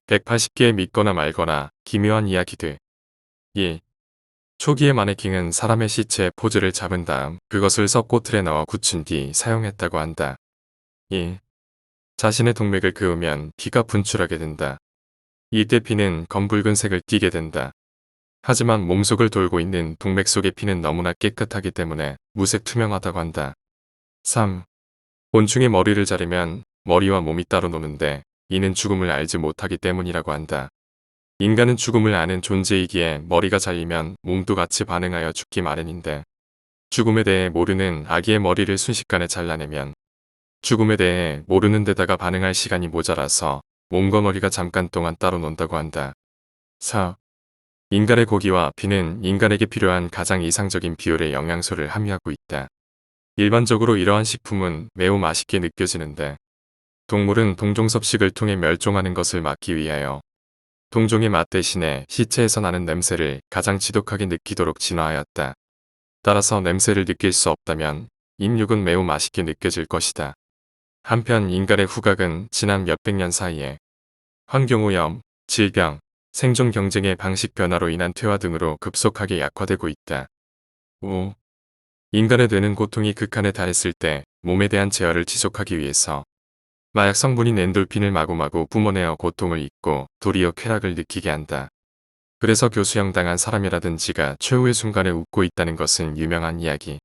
180개 믿거나 말거나 기묘한 이야기들. 1. 초기의 마네킹은 사람의 시체에 포즈를 잡은 다음 그것을 석고틀에 넣어 굳힌 뒤 사용했다고 한다. 2. 자신의 동맥을 그으면 피가 분출하게 된다. 이때 피는 검붉은 색을 띠게 된다. 하지만 몸속을 돌고 있는 동맥 속의 피는 너무나 깨끗하기 때문에 무색 투명하다고 한다. 3. 곤충의 머리를 자르면 머리와 몸이 따로 노는데 이는 죽음을 알지 못하기 때문이라고 한다. 인간은 죽음을 아는 존재이기에 머리가 잘리면 몸도 같이 반응하여 죽기 마련인데 죽음에 대해 모르는 아기의 머리를 순식간에 잘라내면 죽음에 대해 모르는 데다가 반응할 시간이 모자라서 몸과 머리가 잠깐 동안 따로 논다고 한다. 4. 인간의 고기와 피는 인간에게 필요한 가장 이상적인 비율의 영양소를 함유하고 있다. 일반적으로 이러한 식품은 매우 맛있게 느껴지는데 동물은 동종섭식을 통해 멸종하는 것을 막기 위하여 동종의 맛 대신에 시체에서 나는 냄새를 가장 지독하게 느끼도록 진화하였다. 따라서 냄새를 느낄 수 없다면 인육은 매우 맛있게 느껴질 것이다. 한편 인간의 후각은 지난 몇백 년 사이에 환경오염, 질병, 생존 경쟁의 방식 변화로 인한 퇴화 등으로 급속하게 약화되고 있다. 5. 인간의 뇌는 고통이 극한에 달했을 때 몸에 대한 제어를 지속하기 위해서 마약 성분인 엔돌핀을 마구마구 뿜어내어 고통을 잊고 도리어 쾌락을 느끼게 한다. 그래서 교수형 당한 사람이라든지가 최후의 순간에 웃고 있다는 것은 유명한 이야기.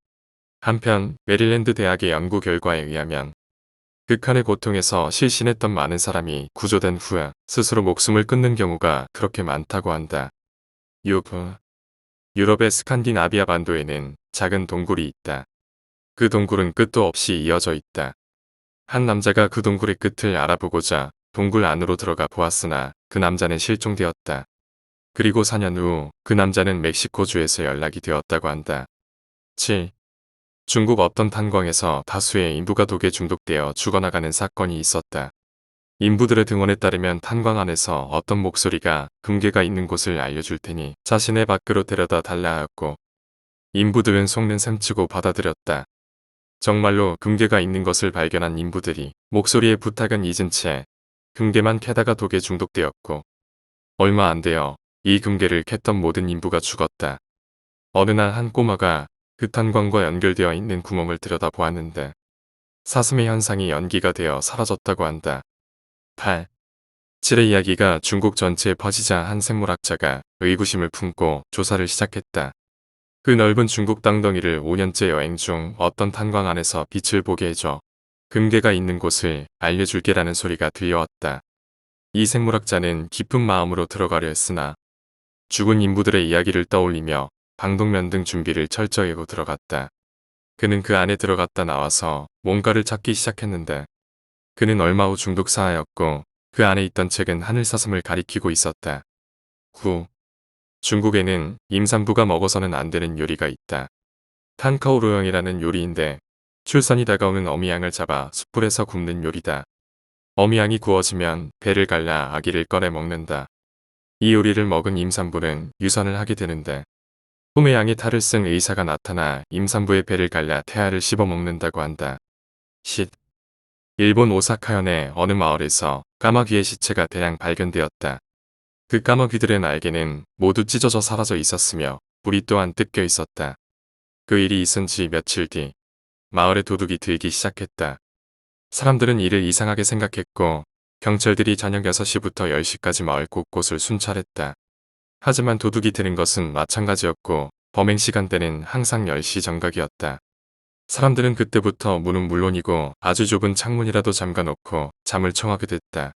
한편 메릴랜드 대학의 연구 결과에 의하면 극한의 고통에서 실신했던 많은 사람이 구조된 후에 스스로 목숨을 끊는 경우가 그렇게 많다고 한다. 6. 유럽의 스칸디나비아 반도에는 작은 동굴이 있다. 그 동굴은 끝도 없이 이어져 있다. 한 남자가 그 동굴의 끝을 알아보고자 동굴 안으로 들어가 보았으나 그 남자는 실종되었다. 그리고 4년 후 그 남자는 멕시코주에서 연락이 되었다고 한다. 7. 중국 어떤 탄광에서 다수의 인부가 독에 중독되어 죽어나가는 사건이 있었다. 인부들의 등원에 따르면 탄광 안에서 어떤 목소리가 금괴가 있는 곳을 알려줄 테니 자신의 밖으로 데려다 달라 하였고 인부들은 속는 셈치고 받아들였다. 정말로 금괴가 있는 것을 발견한 인부들이 목소리의 부탁은 잊은 채 금괴만 캐다가 독에 중독되었고 얼마 안 되어 이 금괴를 캤던 모든 인부가 죽었다. 어느 날 한 꼬마가 그 탄광과 연결되어 있는 구멍을 들여다보았는데 사슴의 현상이 연기가 되어 사라졌다고 한다. 8. 칠의 이야기가 중국 전체에 퍼지자 한 생물학자가 의구심을 품고 조사를 시작했다. 그 넓은 중국 땅덩이를 5년째 여행 중 어떤 탄광 안에서 빛을 보게 해줘 금괴가 있는 곳을 알려줄게라는 소리가 들려왔다. 이 생물학자는 깊은 마음으로 들어가려 했으나 죽은 인부들의 이야기를 떠올리며 방독면 등 준비를 철저히 하고 들어갔다. 그는 그 안에 들어갔다 나와서 뭔가를 찾기 시작했는데 그는 얼마 후 중독사하였고 그 안에 있던 책은 하늘사슴을 가리키고 있었다. 9. 중국에는 임산부가 먹어서는 안 되는 요리가 있다. 탄카오루영이라는 요리인데 출산이 다가오는 어미양을 잡아 숯불에서 굽는 요리다. 어미양이 구워지면 배를 갈라 아기를 꺼내 먹는다. 이 요리를 먹은 임산부는 유산을 하게 되는데 꿈의 양이 탈을 쓴 의사가 나타나 임산부의 배를 갈라 태아를 씹어 먹는다고 한다. 10. 일본 오사카현의 어느 마을에서 까마귀의 시체가 대량 발견되었다. 그 까마귀들의 날개는 모두 찢어져 사라져 있었으며 뿌리 또한 뜯겨 있었다. 그 일이 있은 지 며칠 뒤 마을에 도둑이 들기 시작했다. 사람들은 이를 이상하게 생각했고 경찰들이 저녁 6시부터 10시까지 마을 곳곳을 순찰했다. 하지만 도둑이 드는 것은 마찬가지였고 범행 시간대는 항상 10시 정각이었다. 사람들은 그때부터 문은 물론이고 아주 좁은 창문이라도 잠가놓고 잠을 청하게 됐다.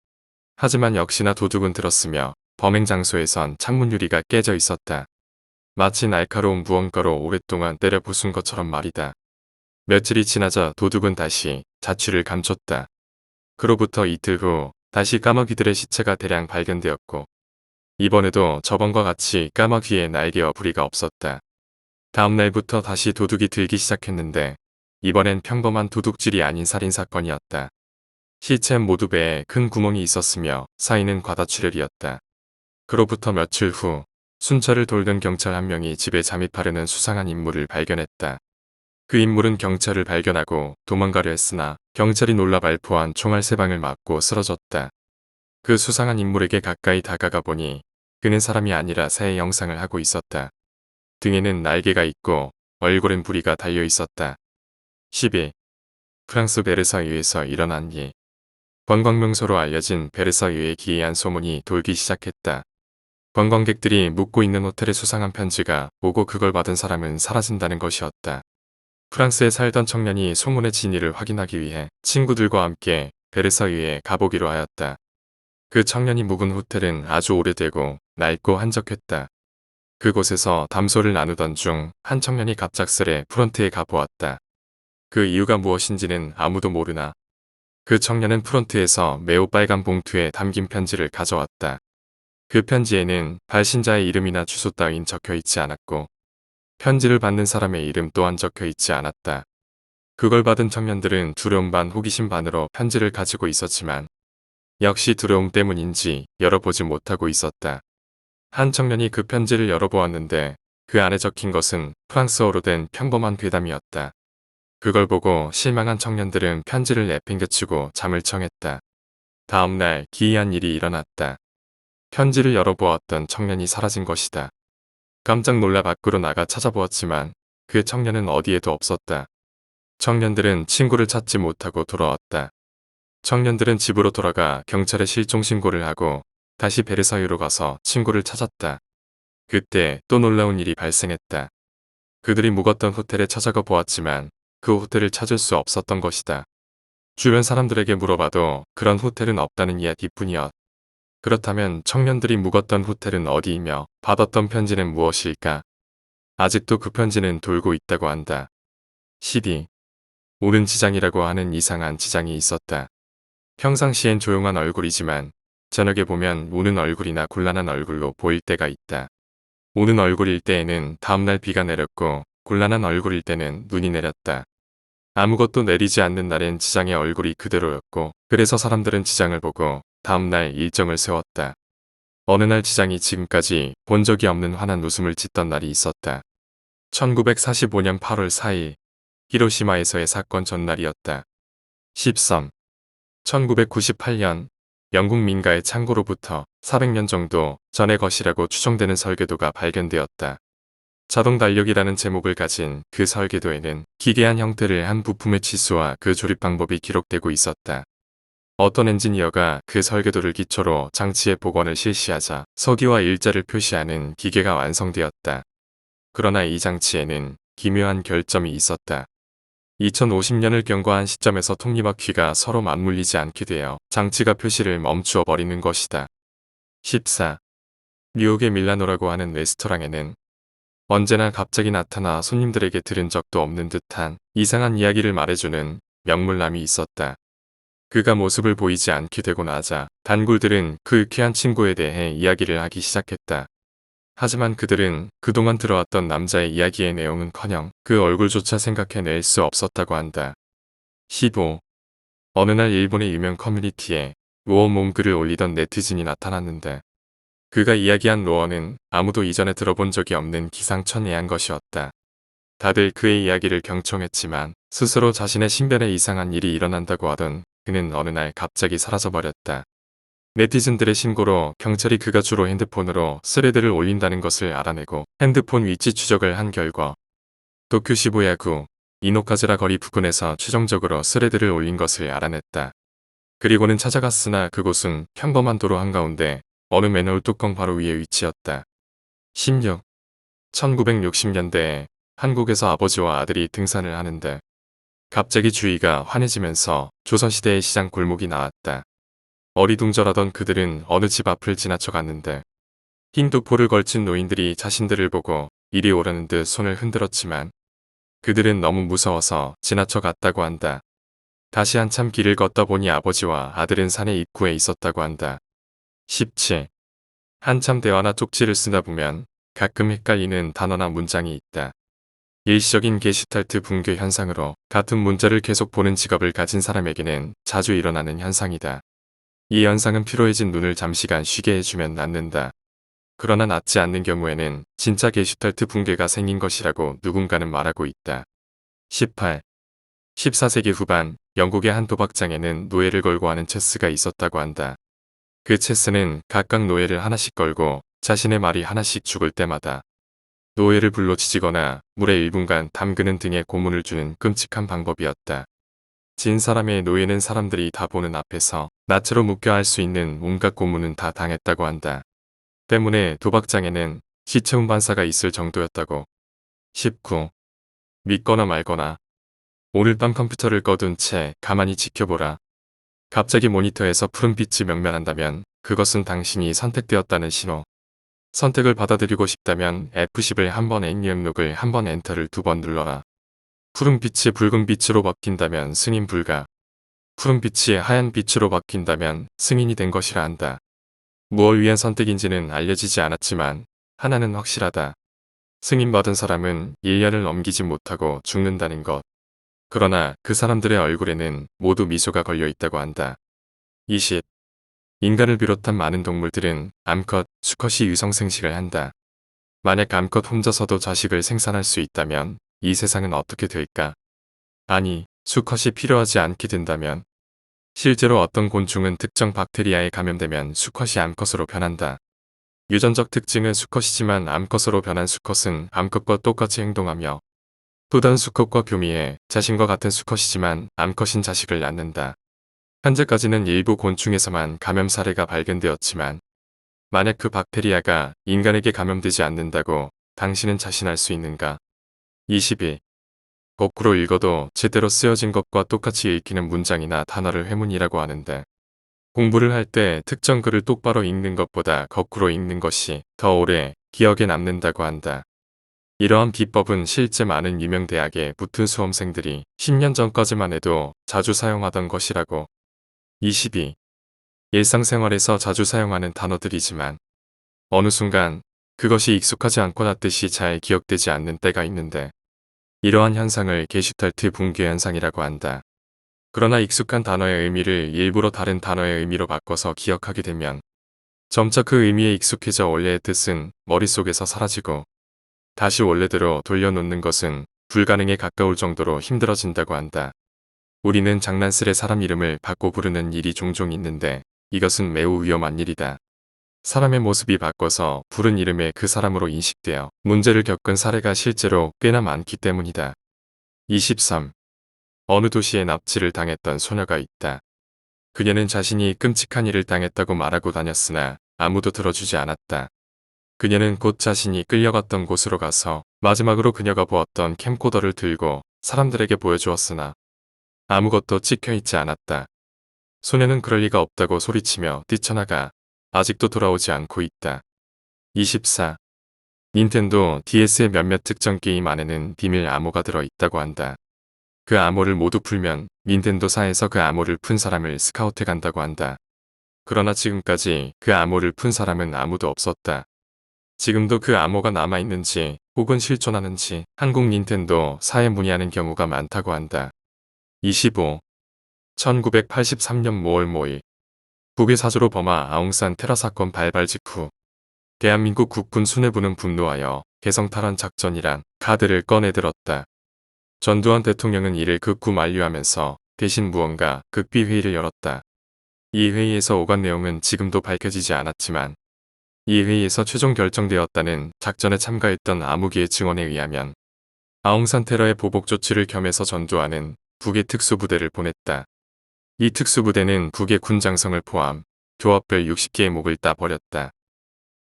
하지만 역시나 도둑은 들었으며 범행 장소에선 창문 유리가 깨져 있었다. 마치 날카로운 무언가로 오랫동안 때려 부순 것처럼 말이다. 며칠이 지나자 도둑은 다시 자취를 감췄다. 그로부터 이틀 후 다시 까마귀들의 시체가 대량 발견되었고 이번에도 저번과 같이 까마귀의 날개와 부리가 없었다. 다음 날부터 다시 도둑이 들기 시작했는데 이번엔 평범한 도둑질이 아닌 살인사건이었다. 시체 모두 배에 큰 구멍이 있었으며 사인은 과다출혈이었다. 그로부터 며칠 후 순찰을 돌던 경찰 한 명이 집에 잠입하려는 수상한 인물을 발견했다. 그 인물은 경찰을 발견하고 도망가려 했으나 경찰이 놀라 발포한 총알 3방을 맞고 쓰러졌다. 그 수상한 인물에게 가까이 다가가 보니 그는 사람이 아니라 새의 영상을 하고 있었다. 등에는 날개가 있고 얼굴엔 부리가 달려 있었다. 12. 프랑스 베르사유에서 일어난 일. 관광명소로 알려진 베르사유의 기이한 소문이 돌기 시작했다. 관광객들이 묵고 있는 호텔에 수상한 편지가 오고 그걸 받은 사람은 사라진다는 것이었다. 프랑스에 살던 청년이 소문의 진위를 확인하기 위해 친구들과 함께 베르사유에 가보기로 하였다. 그 청년이 묵은 호텔은 아주 오래되고 낡고 한적했다. 그곳에서 담소를 나누던 중 한 청년이 갑작스레 프런트에 가보았다. 그 이유가 무엇인지는 아무도 모르나 그 청년은 프런트에서 매우 빨간 봉투에 담긴 편지를 가져왔다. 그 편지에는 발신자의 이름이나 주소 따윈 적혀 있지 않았고 편지를 받는 사람의 이름 또한 적혀 있지 않았다. 그걸 받은 청년들은 두려움 반 호기심 반으로 편지를 가지고 있었지만 역시 두려움 때문인지 열어보지 못하고 있었다. 한 청년이 그 편지를 열어보았는데 그 안에 적힌 것은 프랑스어로 된 평범한 괴담이었다. 그걸 보고 실망한 청년들은 편지를 내팽개치고 잠을 청했다. 다음 날 기이한 일이 일어났다. 편지를 열어보았던 청년이 사라진 것이다. 깜짝 놀라 밖으로 나가 찾아보았지만 그 청년은 어디에도 없었다. 청년들은 친구를 찾지 못하고 돌아왔다. 청년들은 집으로 돌아가 경찰에 실종 신고를 하고 다시 베르사유로 가서 친구를 찾았다. 그때 또 놀라운 일이 발생했다. 그들이 묵었던 호텔에 찾아가 보았지만 그 호텔을 찾을 수 없었던 것이다. 주변 사람들에게 물어봐도 그런 호텔은 없다는 이야기뿐이었. 그렇다면 청년들이 묵었던 호텔은 어디이며 받았던 편지는 무엇일까? 아직도 그 편지는 돌고 있다고 한다. 12. 우는 지장이라고 하는 이상한 지장이 있었다. 평상시엔 조용한 얼굴이지만 저녁에 보면 우는 얼굴이나 곤란한 얼굴로 보일 때가 있다. 우는 얼굴일 때에는 다음날 비가 내렸고 곤란한 얼굴일 때는 눈이 내렸다. 아무것도 내리지 않는 날엔 지장의 얼굴이 그대로였고 그래서 사람들은 지장을 보고 다음날 일정을 세웠다. 어느 날 지장이 지금까지 본 적이 없는 환한 웃음을 짓던 날이 있었다. 1945년 8월 4일 히로시마에서의 사건 전날이었다. 13. 1998년 영국 민가의 창고로부터 400년 정도 전의 것이라고 추정되는 설계도가 발견되었다. 자동 달력이라는 제목을 가진 그 설계도에는 기괴한 형태를 한 부품의 치수와 그 조립 방법이 기록되고 있었다. 어떤 엔지니어가 그 설계도를 기초로 장치의 복원을 실시하자 서기와 일자를 표시하는 기계가 완성되었다. 그러나 이 장치에는 기묘한 결점이 있었다. 2050년을 경과한 시점에서 톱니바퀴가 서로 맞물리지 않게 되어 장치가 표시를 멈추어 버리는 것이다. 14. 뉴욕의 밀라노라고 하는 레스토랑에는 언제나 갑자기 나타나 손님들에게 들은 적도 없는 듯한 이상한 이야기를 말해주는 명물남이 있었다. 그가 모습을 보이지 않게 되고 나자 단골들은 그 유쾌한 친구에 대해 이야기를 하기 시작했다. 하지만 그들은 그동안 들어왔던 남자의 이야기의 내용은커녕 그 얼굴조차 생각해낼 수 없었다고 한다. 15. 어느 날 일본의 유명 커뮤니티에 로어 몸글을 올리던 네티즌이 나타났는데 그가 이야기한 로어는 아무도 이전에 들어본 적이 없는 기상천외한 것이었다. 다들 그의 이야기를 경청했지만 스스로 자신의 신변에 이상한 일이 일어난다고 하던 그는 어느 날 갑자기 사라져버렸다. 네티즌들의 신고로 경찰이 그가 주로 핸드폰으로 스레드를 올린다는 것을 알아내고 핸드폰 위치 추적을 한 결과 도쿄 시부야구 이노카즈라 거리 부근에서 최종적으로 스레드를 올린 것을 알아냈다. 그리고는 찾아갔으나 그곳은 평범한 도로 한가운데 어느 맨홀 뚜껑 바로 위에 위치였다. 16. 1960년대에 한국에서 아버지와 아들이 등산을 하는데 갑자기 주위가 환해지면서 조선시대의 시장 골목이 나왔다. 어리둥절하던 그들은 어느 집 앞을 지나쳐 갔는데 흰 두포를 걸친 노인들이 자신들을 보고 이리 오라는 듯 손을 흔들었지만 그들은 너무 무서워서 지나쳐 갔다고 한다. 다시 한참 길을 걷다 보니 아버지와 아들은 산의 입구에 있었다고 한다. 17. 한참 대화나 쪽지를 쓰다 보면 가끔 헷갈리는 단어나 문장이 있다. 일시적인 게슈탈트 붕괴 현상으로 같은 문자를 계속 보는 직업을 가진 사람에게는 자주 일어나는 현상이다. 이 현상은 피로해진 눈을 잠시간 쉬게 해주면 낫는다. 그러나 낫지 않는 경우에는 진짜 게슈탈트 붕괴가 생긴 것이라고 누군가는 말하고 있다. 18. 14세기 후반 영국의 한 도박장에는 노예를 걸고 하는 체스가 있었다고 한다. 그 체스는 각각 노예를 하나씩 걸고 자신의 말이 하나씩 죽을 때마다 노예를 불로 지지거나 물에 1분간 담그는 등의 고문을 주는 끔찍한 방법이었다. 진 사람의 노예는 사람들이 다 보는 앞에서 나체로 묶여 할 수 있는 온갖 고문은 다 당했다고 한다. 때문에 도박장에는 시체 운반사가 있을 정도였다고. 19. 믿거나 말거나. 오늘 밤 컴퓨터를 꺼둔 채 가만히 지켜보라. 갑자기 모니터에서 푸른빛이 명면한다면 그것은 당신이 선택되었다는 신호. 선택을 받아들이고 싶다면 F10을 한번 입력을 한번 엔터를 2번 눌러라. 푸른빛이 붉은빛으로 바뀐다면 승인 불가. 푸른빛이 하얀빛으로 바뀐다면 승인이 된 것이라 한다. 무엇 위한 선택인지는 알려지지 않았지만 하나는 확실하다. 승인받은 사람은 1년을 넘기지 못하고 죽는다는 것. 그러나 그 사람들의 얼굴에는 모두 미소가 걸려 있다고 한다. 20. 인간을 비롯한 많은 동물들은 암컷, 수컷이 유성생식을 한다. 만약 암컷 혼자서도 자식을 생산할 수 있다면 이 세상은 어떻게 될까? 아니, 수컷이 필요하지 않게 된다면? 실제로 어떤 곤충은 특정 박테리아에 감염되면 수컷이 암컷으로 변한다. 유전적 특징은 수컷이지만 암컷으로 변한 수컷은 암컷과 똑같이 행동하며 또 다른 수컷과 교미해 자신과 같은 수컷이지만 암컷인 자식을 낳는다. 현재까지는 일부 곤충에서만 감염 사례가 발견되었지만 만약 그 박테리아가 인간에게 감염되지 않는다고 당신은 자신할 수 있는가? 22. 거꾸로 읽어도 제대로 쓰여진 것과 똑같이 읽히는 문장이나 단어를 회문이라고 하는데 공부를 할 때 특정 글을 똑바로 읽는 것보다 거꾸로 읽는 것이 더 오래 기억에 남는다고 한다. 이러한 비법은 실제 많은 유명 대학에 붙은 수험생들이 10년 전까지만 해도 자주 사용하던 것이라고. 22. 일상생활에서 자주 사용하는 단어들이지만 어느 순간 그것이 익숙하지 않거나 뜻이 잘 기억되지 않는 때가 있는데 이러한 현상을 게슈탈트 붕괴 현상이라고 한다. 그러나 익숙한 단어의 의미를 일부러 다른 단어의 의미로 바꿔서 기억하게 되면 점차 그 의미에 익숙해져 원래의 뜻은 머릿속에서 사라지고 다시 원래대로 돌려놓는 것은 불가능에 가까울 정도로 힘들어진다고 한다. 우리는 장난스레 사람 이름을 바꿔 부르는 일이 종종 있는데 이것은 매우 위험한 일이다. 사람의 모습이 바꿔서 부른 이름에 그 사람으로 인식되어 문제를 겪은 사례가 실제로 꽤나 많기 때문이다. 23. 어느 도시에 납치를 당했던 소녀가 있다. 그녀는 자신이 끔찍한 일을 당했다고 말하고 다녔으나 아무도 들어주지 않았다. 그녀는 곧 자신이 끌려갔던 곳으로 가서 마지막으로 그녀가 보았던 캠코더를 들고 사람들에게 보여주었으나 아무것도 찍혀있지 않았다. 소녀는 그럴 리가 없다고 소리치며 뛰쳐나가 아직도 돌아오지 않고 있다. 24. 닌텐도 DS의 몇몇 특정 게임 안에는 비밀 암호가 들어있다고 한다. 그 암호를 모두 풀면 닌텐도사에서 그 암호를 푼 사람을 스카우트 간다고 한다. 그러나 지금까지 그 암호를 푼 사람은 아무도 없었다. 지금도 그 암호가 남아있는지 혹은 실존하는지 한국 닌텐도사에 문의하는 경우가 많다고 한다. 25. 1983년 5월 5일 북의 사주로 버마 아웅산 테러 사건 발발 직후 대한민국 국군 수뇌부는 분노하여 개성탈환 작전이란 카드를 꺼내들었다. 전두환 대통령은 이를 극구 만류하면서 대신 무언가 극비회의를 열었다. 이 회의에서 오간 내용은 지금도 밝혀지지 않았지만 이 회의에서 최종 결정되었다는 작전에 참가했던 아무개의 증언에 의하면 아웅산 테러의 보복 조치를 겸해서 전두환은 북의 특수부대를 보냈다. 이 특수부대는 북의 군장성을 포함 조합별 60개의 목을 따 버렸다.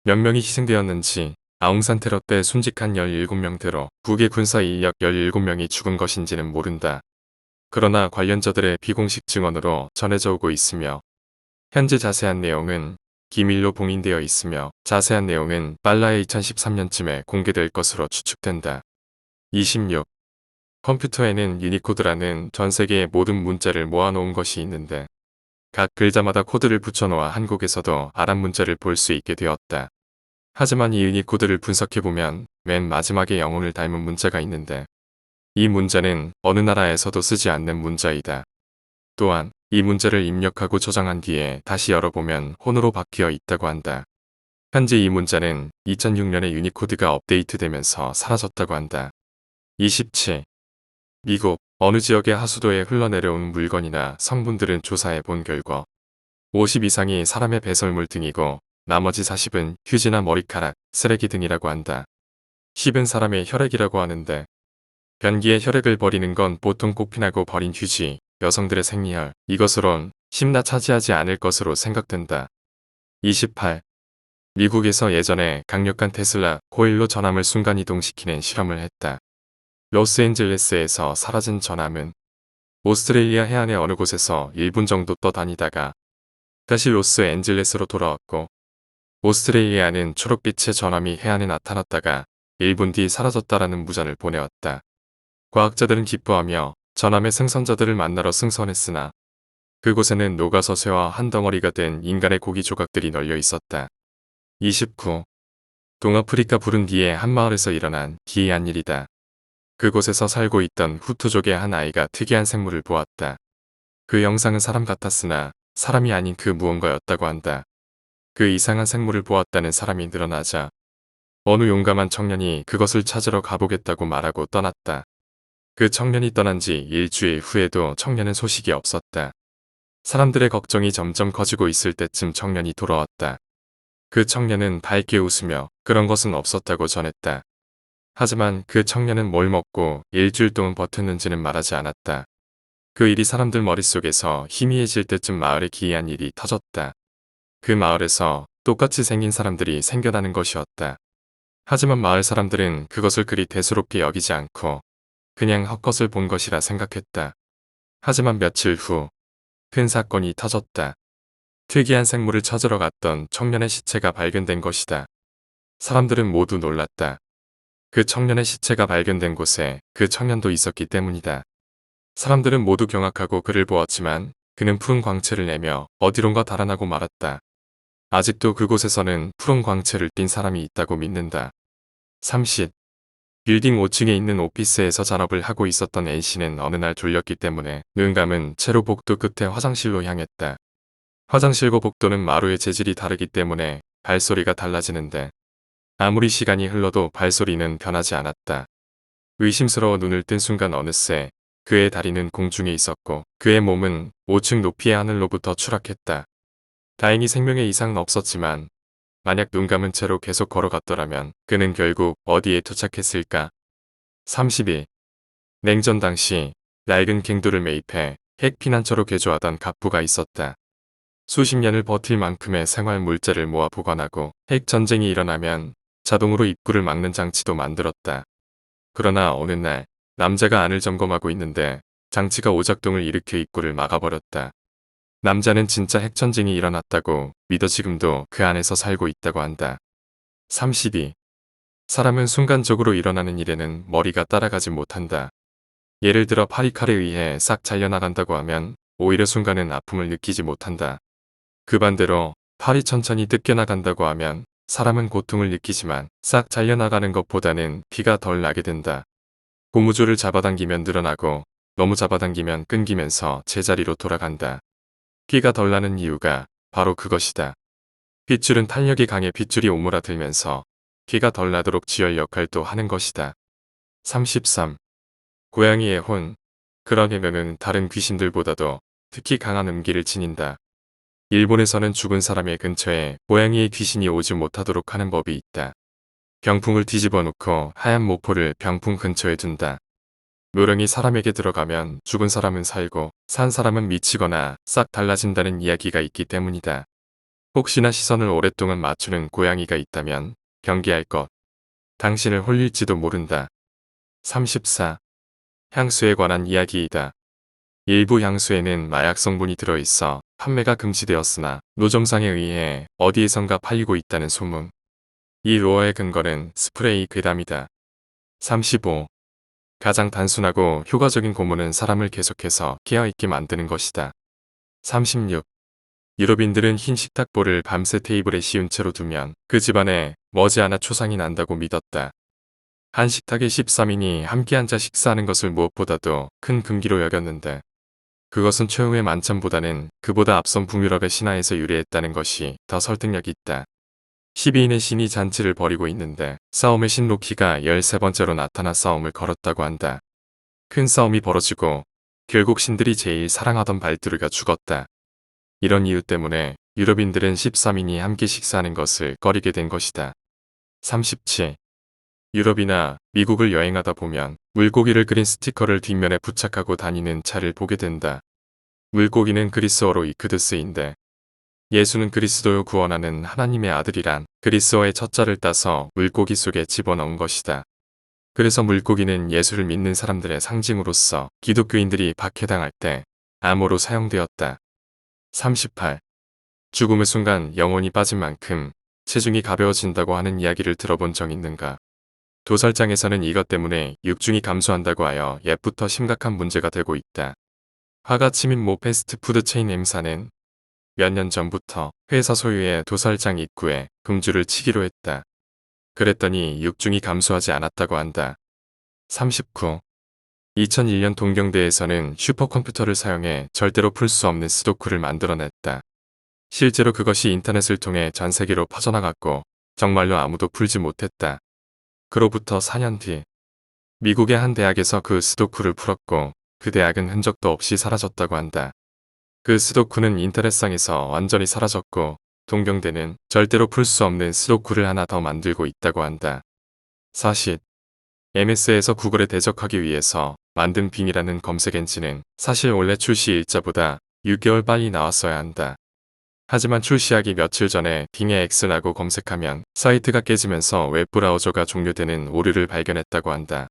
몇 명이 희생되었는지 아웅산 테러 때 순직한 17명대로 북의 군사 인력 17명이 죽은 것인지는 모른다. 그러나 관련자들의 비공식 증언으로 전해져 오고 있으며 현재 자세한 내용은 기밀로 봉인되어 있으며 자세한 내용은 빨라야 2013년쯤에 공개될 것으로 추측된다. 26. 컴퓨터에는 유니코드라는 전 세계의 모든 문자를 모아놓은 것이 있는데 각 글자마다 코드를 붙여놓아 한국에서도 아랍 문자를 볼 수 있게 되었다. 하지만 이 유니코드를 분석해보면 맨 마지막에 영혼을 닮은 문자가 있는데 이 문자는 어느 나라에서도 쓰지 않는 문자이다. 또한 이 문자를 입력하고 저장한 뒤에 다시 열어보면 혼으로 바뀌어 있다고 한다. 현재 이 문자는 2006년에 유니코드가 업데이트되면서 사라졌다고 한다. 27. 미국 어느 지역의 하수도에 흘러내려온 물건이나 성분들은 조사해 본 결과 50 이상이 사람의 배설물 등이고 나머지 40은 휴지나 머리카락, 쓰레기 등이라고 한다. 10은 사람의 혈액이라고 하는데 변기에 혈액을 버리는 건 보통 꽃피나고 버린 휴지, 여성들의 생리혈, 이것으론 10나 차지하지 않을 것으로 생각된다. 28. 미국에서 예전에 강력한 테슬라 코일로 전함을 순간이동시키는 실험을 했다. 로스앤젤레스에서 사라진 전함은 오스트레일리아 해안의 어느 곳에서 1분 정도 떠다니다가 다시 로스앤젤레스로 돌아왔고 오스트레일리아는 초록빛의 전함이 해안에 나타났다가 1분 뒤 사라졌다라는 무전을 보내왔다. 과학자들은 기뻐하며 전함의 승선자들을 만나러 승선했으나 그곳에는 녹아서 쇠와 한 덩어리가 된 인간의 고기 조각들이 널려 있었다. 29. 동아프리카 부룬디의 한 마을에서 일어난 기이한 일이다. 그곳에서 살고 있던 후투족의 한 아이가 특이한 생물을 보았다. 그 영상은 사람 같았으나 사람이 아닌 그 무언가였다고 한다. 그 이상한 생물을 보았다는 사람이 늘어나자 어느 용감한 청년이 그것을 찾으러 가보겠다고 말하고 떠났다. 그 청년이 떠난 지 일주일 후에도 청년은 소식이 없었다. 사람들의 걱정이 점점 커지고 있을 때쯤 청년이 돌아왔다. 그 청년은 밝게 웃으며 그런 것은 없었다고 전했다. 하지만 그 청년은 뭘 먹고 일주일 동안 버텼는지는 말하지 않았다. 그 일이 사람들 머릿속에서 희미해질 때쯤 마을에 기이한 일이 터졌다. 그 마을에서 똑같이 생긴 사람들이 생겨나는 것이었다. 하지만 마을 사람들은 그것을 그리 대수롭게 여기지 않고 그냥 헛것을 본 것이라 생각했다. 하지만 며칠 후 큰 사건이 터졌다. 특이한 생물을 찾으러 갔던 청년의 시체가 발견된 것이다. 사람들은 모두 놀랐다. 그 청년의 시체가 발견된 곳에 그 청년도 있었기 때문이다. 사람들은 모두 경악하고 그를 보았지만 그는 푸른 광채를 내며 어디론가 달아나고 말았다. 아직도 그곳에서는 푸른 광채를 띤 사람이 있다고 믿는다. 30. 빌딩 5층에 있는 오피스에서 잔업을 하고 있었던 N씨는 어느 날 졸렸기 때문에 눈 감은 채로 복도 끝에 화장실로 향했다. 화장실과 복도는 마루의 재질이 다르기 때문에 발소리가 달라지는데 아무리 시간이 흘러도 발소리는 변하지 않았다. 의심스러워 눈을 뜬 순간 어느새 그의 다리는 공중에 있었고 그의 몸은 5층 높이의 하늘로부터 추락했다. 다행히 생명에 이상은 없었지만 만약 눈 감은 채로 계속 걸어갔더라면 그는 결국 어디에 도착했을까? 32. 냉전 당시 낡은 갱도를 매입해 핵 피난처로 개조하던 갑부가 있었다. 수십 년을 버틸 만큼의 생활 물자를 모아 보관하고 핵 전쟁이 일어나면 자동으로 입구를 막는 장치도 만들었다. 그러나 어느 날 남자가 안을 점검하고 있는데 장치가 오작동을 일으켜 입구를 막아버렸다. 남자는 진짜 핵전쟁이 일어났다고 믿어 지금도 그 안에서 살고 있다고 한다. 32. 사람은 순간적으로 일어나는 일에는 머리가 따라가지 못한다. 예를 들어 팔이 칼에 의해 싹 잘려나간다고 하면 오히려 순간은 아픔을 느끼지 못한다. 그 반대로 팔이 천천히 뜯겨나간다고 하면 사람은 고통을 느끼지만 싹 잘려나가는 것보다는 피가 덜 나게 된다. 고무줄을 잡아당기면 늘어나고 너무 잡아당기면 끊기면서 제자리로 돌아간다. 피가 덜 나는 이유가 바로 그것이다. 핏줄은 탄력이 강해 핏줄이 오므라들면서 피가 덜 나도록 지혈 역할도 하는 것이다. 33. 고양이의 혼. 그런 해명은 다른 귀신들보다도 특히 강한 음기를 지닌다. 일본에서는 죽은 사람의 근처에 고양이의 귀신이 오지 못하도록 하는 법이 있다. 병풍을 뒤집어 놓고 하얀 모포를 병풍 근처에 둔다. 묘령이 사람에게 들어가면 죽은 사람은 살고 산 사람은 미치거나 싹 달라진다는 이야기가 있기 때문이다. 혹시나 시선을 오랫동안 맞추는 고양이가 있다면 경계할 것. 당신을 홀릴지도 모른다. 34. 향수에 관한 이야기이다. 일부 향수에는 마약 성분이 들어있어 판매가 금지되었으나 노점상에 의해 어디에선가 팔리고 있다는 소문. 이 루어의 근거는 스프레이 괴담이다. 35. 가장 단순하고 효과적인 고문은 사람을 계속해서 깨어있게 만드는 것이다. 36. 유럽인들은 흰 식탁볼을 밤새 테이블에 씌운 채로 두면 그 집안에 머지않아 초상이 난다고 믿었다. 한 식탁에 13인이 함께 앉아 식사하는 것을 무엇보다도 큰 금기로 여겼는데 그것은 최후의 만찬보다는 그보다 앞선 북유럽의 신화에서 유래했다는 것이 더 설득력이 있다. 12인의 신이 잔치를 벌이고 있는데 싸움의 신 로키가 13번째로 나타나 싸움을 걸었다고 한다. 큰 싸움이 벌어지고 결국 신들이 제일 사랑하던 발두르가 죽었다. 이런 이유 때문에 유럽인들은 13인이 함께 식사하는 것을 꺼리게 된 것이다. 37. 유럽이나 미국을 여행하다 보면 물고기를 그린 스티커를 뒷면에 부착하고 다니는 차를 보게 된다. 물고기는 그리스어로 이크드스인데 예수는 그리스도요 구원하는 하나님의 아들이란 그리스어의 첫자를 따서 물고기 속에 집어넣은 것이다. 그래서 물고기는 예수를 믿는 사람들의 상징으로서 기독교인들이 박해당할 때 암호로 사용되었다. 38. 죽음의 순간 영혼이 빠진 만큼 체중이 가벼워진다고 하는 이야기를 들어본 적 있는가? 도살장에서는 이것 때문에 육중이 감소한다고 하여 옛부터 심각한 문제가 되고 있다. 화가 치민 모 패스트푸드 체인 M사는 몇 년 전부터 회사 소유의 도살장 입구에 금주를 치기로 했다. 그랬더니 육중이 감소하지 않았다고 한다. 39. 2001년 동경대에서는 슈퍼컴퓨터를 사용해 절대로 풀 수 없는 스도쿠를 만들어냈다. 실제로 그것이 인터넷을 통해 전 세계로 퍼져나갔고 정말로 아무도 풀지 못했다. 그로부터 4년 뒤 미국의 한 대학에서 그 스도쿠를 풀었고 그 대학은 흔적도 없이 사라졌다고 한다. 그 스도쿠는 인터넷상에서 완전히 사라졌고 동경대는 절대로 풀 수 없는 스도쿠를 하나 더 만들고 있다고 한다. 40. MS에서 구글에 대적하기 위해서 만든 빙이라는 검색 엔진은 사실 원래 출시 일자보다 6개월 빨리 나왔어야 한다. 하지만 출시하기 며칠 전에 빙의 X라고 검색하면 사이트가 깨지면서 웹브라우저가 종료되는 오류를 발견했다고 한다.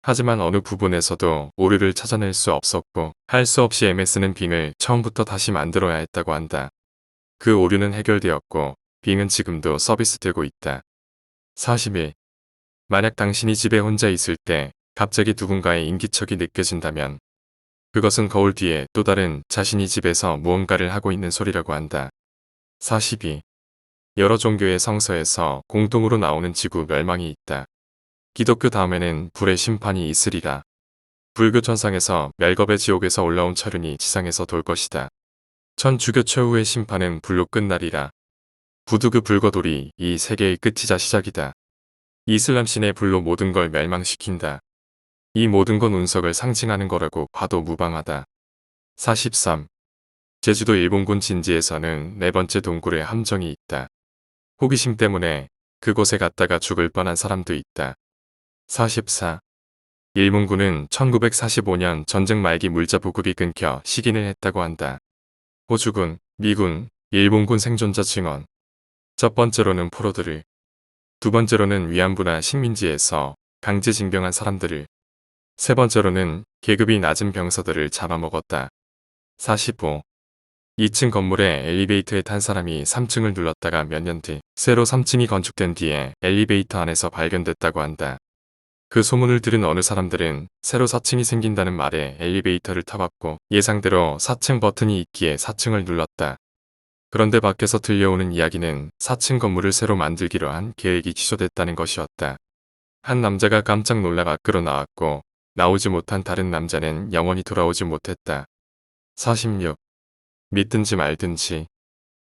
하지만 어느 부분에서도 오류를 찾아낼 수 없었고 할 수 없이 MS는 빙을 처음부터 다시 만들어야 했다고 한다. 그 오류는 해결되었고 빙은 지금도 서비스되고 있다. 41. 만약 당신이 집에 혼자 있을 때 갑자기 누군가의 인기척이 느껴진다면 그것은 거울 뒤에 또 다른 자신이 집에서 무언가를 하고 있는 소리라고 한다. 42. 여러 종교의 성서에서 공통으로 나오는 지구 멸망이 있다. 기독교 다음에는 불의 심판이 있으리라. 불교 천상에서 멜겁의 지옥에서 올라온 철운이 지상에서 돌 것이다. 천주교 최후의 심판은 불로 끝나리라. 부두그 불거돌이 이 세계의 끝이자 시작이다. 이슬람 신의 불로 모든 걸 멸망시킨다. 이 모든 건 운석을 상징하는 거라고 봐도 무방하다. 43. 제주도 일본군 진지에서는 네 번째 동굴에 함정이 있다. 호기심 때문에 그곳에 갔다가 죽을 뻔한 사람도 있다. 44. 일본군은 1945년 전쟁 말기 물자 보급이 끊겨 시긴을 했다고 한다. 호주군, 미군, 일본군 생존자 증언. 첫 번째로는 포로들을, 두 번째로는 위안부나 식민지에서 강제 징병한 사람들을, 세 번째로는 계급이 낮은 병사들을 잡아먹었다. 45. 2층 건물에 엘리베이터에 탄 사람이 3층을 눌렀다가 몇 년 뒤 새로 3층이 건축된 뒤에 엘리베이터 안에서 발견됐다고 한다. 그 소문을 들은 어느 사람들은 새로 4층이 생긴다는 말에 엘리베이터를 타봤고 예상대로 4층 버튼이 있기에 4층을 눌렀다. 그런데 밖에서 들려오는 이야기는 4층 건물을 새로 만들기로 한 계획이 취소됐다는 것이었다. 한 남자가 깜짝 놀라 밖으로 나왔고 나오지 못한 다른 남자는 영원히 돌아오지 못했다. 46. 믿든지 말든지.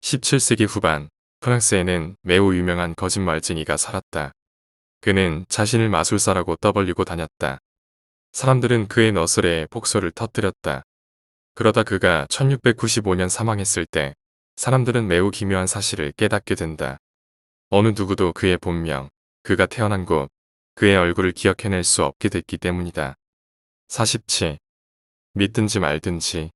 17세기 후반 프랑스에는 매우 유명한 거짓말쟁이가 살았다. 그는 자신을 마술사라고 떠벌리고 다녔다. 사람들은 그의 너스레에 폭소를 터뜨렸다. 그러다 그가 1695년 사망했을 때 사람들은 매우 기묘한 사실을 깨닫게 된다. 어느 누구도 그의 본명, 그가 태어난 곳, 그의 얼굴을 기억해낼 수 없게 됐기 때문이다. 47. 믿든지 말든지.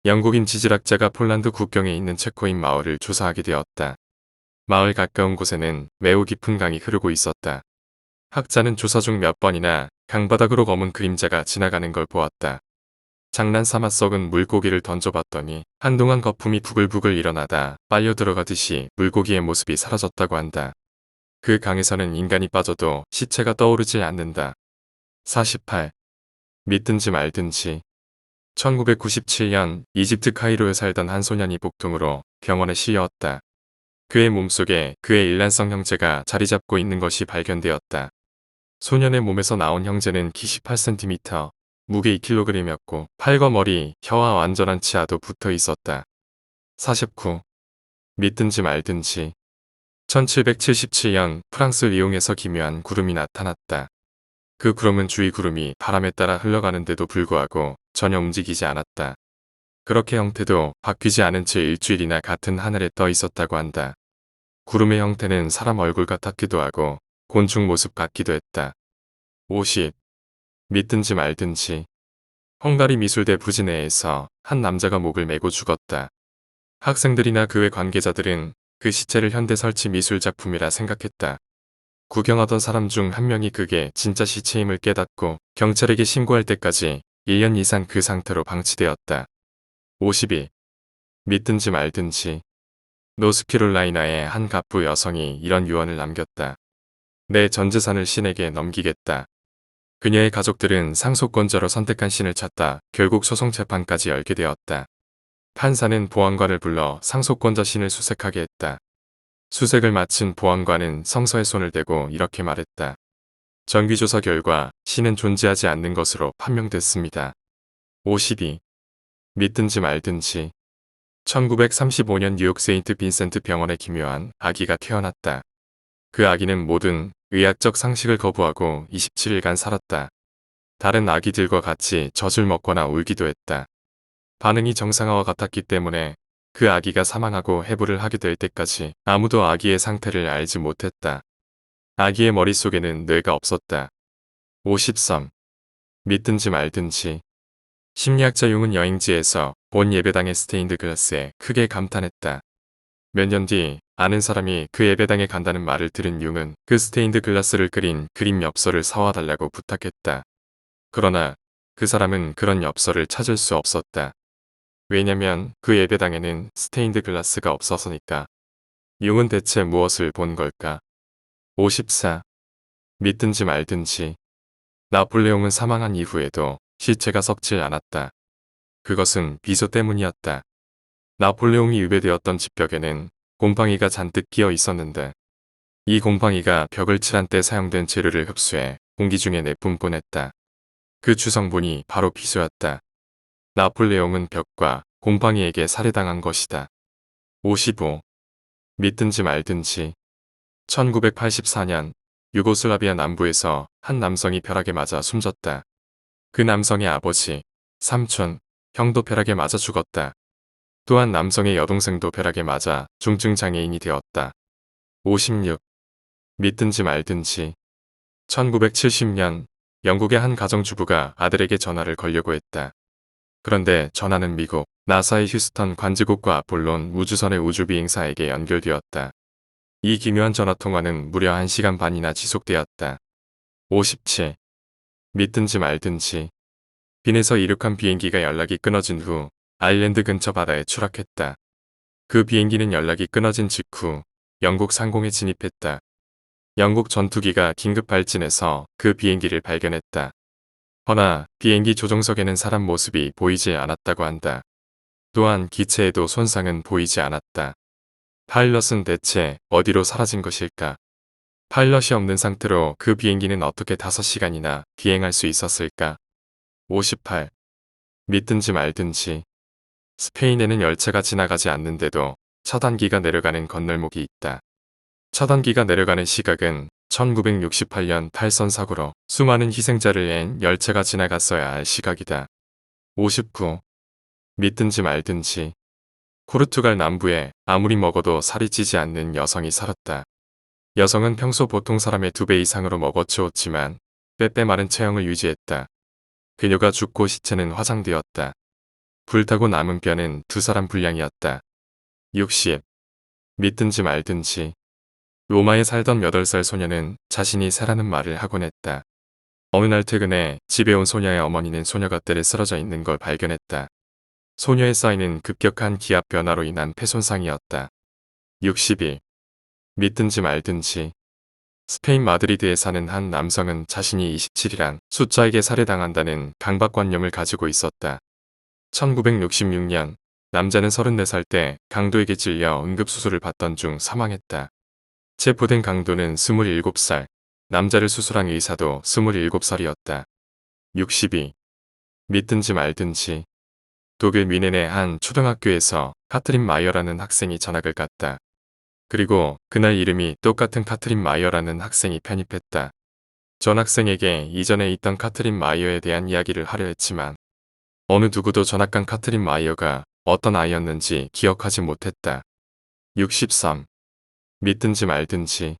영국인 지질학자가 폴란드 국경에 있는 체코인 마을을 조사하게 되었다. 마을 가까운 곳에는 매우 깊은 강이 흐르고 있었다. 학자는 조사 중 몇 번이나 강바닥으로 검은 그림자가 지나가는 걸 보았다. 장난삼아 썩은 물고기를 던져봤더니 한동안 거품이 부글부글 일어나다 빨려 들어가듯이 물고기의 모습이 사라졌다고 한다. 그 강에서는 인간이 빠져도 시체가 떠오르지 않는다. 48. 믿든지 말든지. 1997년 이집트 카이로에 살던 한 소년이 복통으로 병원에 실려왔다. 그의 몸속에 그의 일란성 형제가 자리 잡고 있는 것이 발견되었다. 소년의 몸에서 나온 형제는 키 18cm, 무게 2kg이었고 팔과 머리, 혀와 완전한 치아도 붙어 있었다. 49. 믿든지 말든지. 1777년 프랑스 리옹에서 기묘한 구름이 나타났다. 그 구름은 주위 구름이 바람에 따라 흘러가는데도 불구하고 전혀 움직이지 않았다. 그렇게 형태도 바뀌지 않은 채 일주일이나 같은 하늘에 떠 있었다고 한다. 구름의 형태는 사람 얼굴 같았기도 하고 곤충 모습 같기도 했다. 50. 믿든지 말든지. 헝가리 미술대 부지 내에서 한 남자가 목을 메고 죽었다. 학생들이나 그 외 관계자들은 그 시체를 현대 설치 미술 작품이라 생각했다. 구경하던 사람 중 한 명이 그게 진짜 시체임을 깨닫고 경찰에게 신고할 때까지 1년 이상 그 상태로 방치되었다. 52. 믿든지 말든지. 노스캐롤라이나의 한 갑부 여성이 이런 유언을 남겼다. 내 전 재산을 신에게 넘기겠다. 그녀의 가족들은 상속권자로 선택한 신을 찾다 결국 소송 재판까지 열게 되었다. 판사는 보안관을 불러 상속권자 신을 수색하게 했다. 수색을 마친 보안관은 성서에 손을 대고 이렇게 말했다. 정기조사 결과 신은 존재하지 않는 것으로 판명됐습니다. 52. 믿든지 말든지. 1935년 뉴욕 세인트 빈센트 병원에 기묘한 아기가 태어났다. 그 아기는 모든 의학적 상식을 거부하고 27일간 살았다. 다른 아기들과 같이 젖을 먹거나 울기도 했다. 반응이 정상화와 같았기 때문에 그 아기가 사망하고 해부를 하게 될 때까지 아무도 아기의 상태를 알지 못했다. 아기의 머릿속에는 뇌가 없었다. 53. 믿든지 말든지. 심리학자 융은 여행지에서 본 예배당의 스테인드 글라스에 크게 감탄했다. 몇 년 뒤 아는 사람이 그 예배당에 간다는 말을 들은 융은 그 스테인드 글라스를 그린 그림 엽서를 사와 달라고 부탁했다. 그러나 그 사람은 그런 엽서를 찾을 수 없었다. 왜냐면 그 예배당에는 스테인드 글라스가 없어서니까. 융은 대체 무엇을 본 걸까? 54. 믿든지 말든지. 나폴레옹은 사망한 이후에도 시체가 썩질 않았다. 그것은 비소 때문이었다. 나폴레옹이 유배되었던 집벽에는 곰팡이가 잔뜩 끼어 있었는데 이 곰팡이가 벽을 칠한 때 사용된 재료를 흡수해 공기 중에 내뿜곤 했다. 그 주성분이 바로 비소였다. 나폴레옹은 벽과 곰팡이에게 살해당한 것이다. 55. 믿든지 말든지. 1984년 유고슬라비아 남부에서 한 남성이 벼락에 맞아 숨졌다. 그 남성의 아버지, 삼촌, 형도 벼락에 맞아 죽었다. 또한 남성의 여동생도 벼락에 맞아 중증 장애인이 되었다. 56. 믿든지 말든지. 1970년 영국의 한 가정주부가 아들에게 전화를 걸려고 했다. 그런데 전화는 미국 나사의 휴스턴 관제국과 아폴론 우주선의 우주비행사에게 연결되었다. 이 기묘한 전화통화는 무려 1시간 반이나 지속되었다. 57. 믿든지 말든지. 빈에서 이륙한 비행기가 연락이 끊어진 후 아일랜드 근처 바다에 추락했다. 그 비행기는 연락이 끊어진 직후 영국 상공에 진입했다. 영국 전투기가 긴급 발진해서 그 비행기를 발견했다. 허나 비행기 조종석에는 사람 모습이 보이지 않았다고 한다. 또한 기체에도 손상은 보이지 않았다. 파일럿은 대체 어디로 사라진 것일까? 파일럿이 없는 상태로 그 비행기는 어떻게 5시간이나 비행할 수 있었을까? 58. 믿든지 말든지. 스페인에는 열차가 지나가지 않는데도 차단기가 내려가는 건널목이 있다. 차단기가 내려가는 시각은 1968년 탈선 사고로 수많은 희생자를 낸 열차가 지나갔어야 할 시각이다. 59. 믿든지 말든지. 포르투갈 남부에 아무리 먹어도 살이 찌지 않는 여성이 살았다. 여성은 평소 보통 사람의 2배 이상으로 먹어치웠지만 빼빼 마른 체형을 유지했다. 그녀가 죽고 시체는 화상되었다. 불타고 남은 뼈는 2사람 분량이었다. 60. 믿든지 말든지. 로마에 살던 8살 소녀는 자신이 새라는 말을 하곤 했다. 어느 날 퇴근해 집에 온 소녀의 어머니는 소녀가 떼를 쓰러져 있는 걸 발견했다. 소녀의 쌓이는 급격한 기압 변화로 인한 폐손상이었다. 62. 믿든지 말든지. 스페인 마드리드에 사는 한 남성은 자신이 27이란 숫자에게 살해당한다는 강박관념을 가지고 있었다. 1966년 남자는 34살 때 강도에게 찔려 응급수술을 받던 중 사망했다. 체포된 강도는 27살, 남자를 수술한 의사도 27살이었다. 62. 믿든지 말든지. 독일 뮌헨의 한 초등학교에서 카트린 마이어라는 학생이 전학을 갔다. 그리고 그날 이름이 똑같은 카트린 마이어라는 학생이 편입했다. 전 학생에게 이전에 있던 카트린 마이어에 대한 이야기를 하려 했지만 어느 누구도 전학간 카트린 마이어가 어떤 아이였는지 기억하지 못했다. 63. 믿든지 말든지.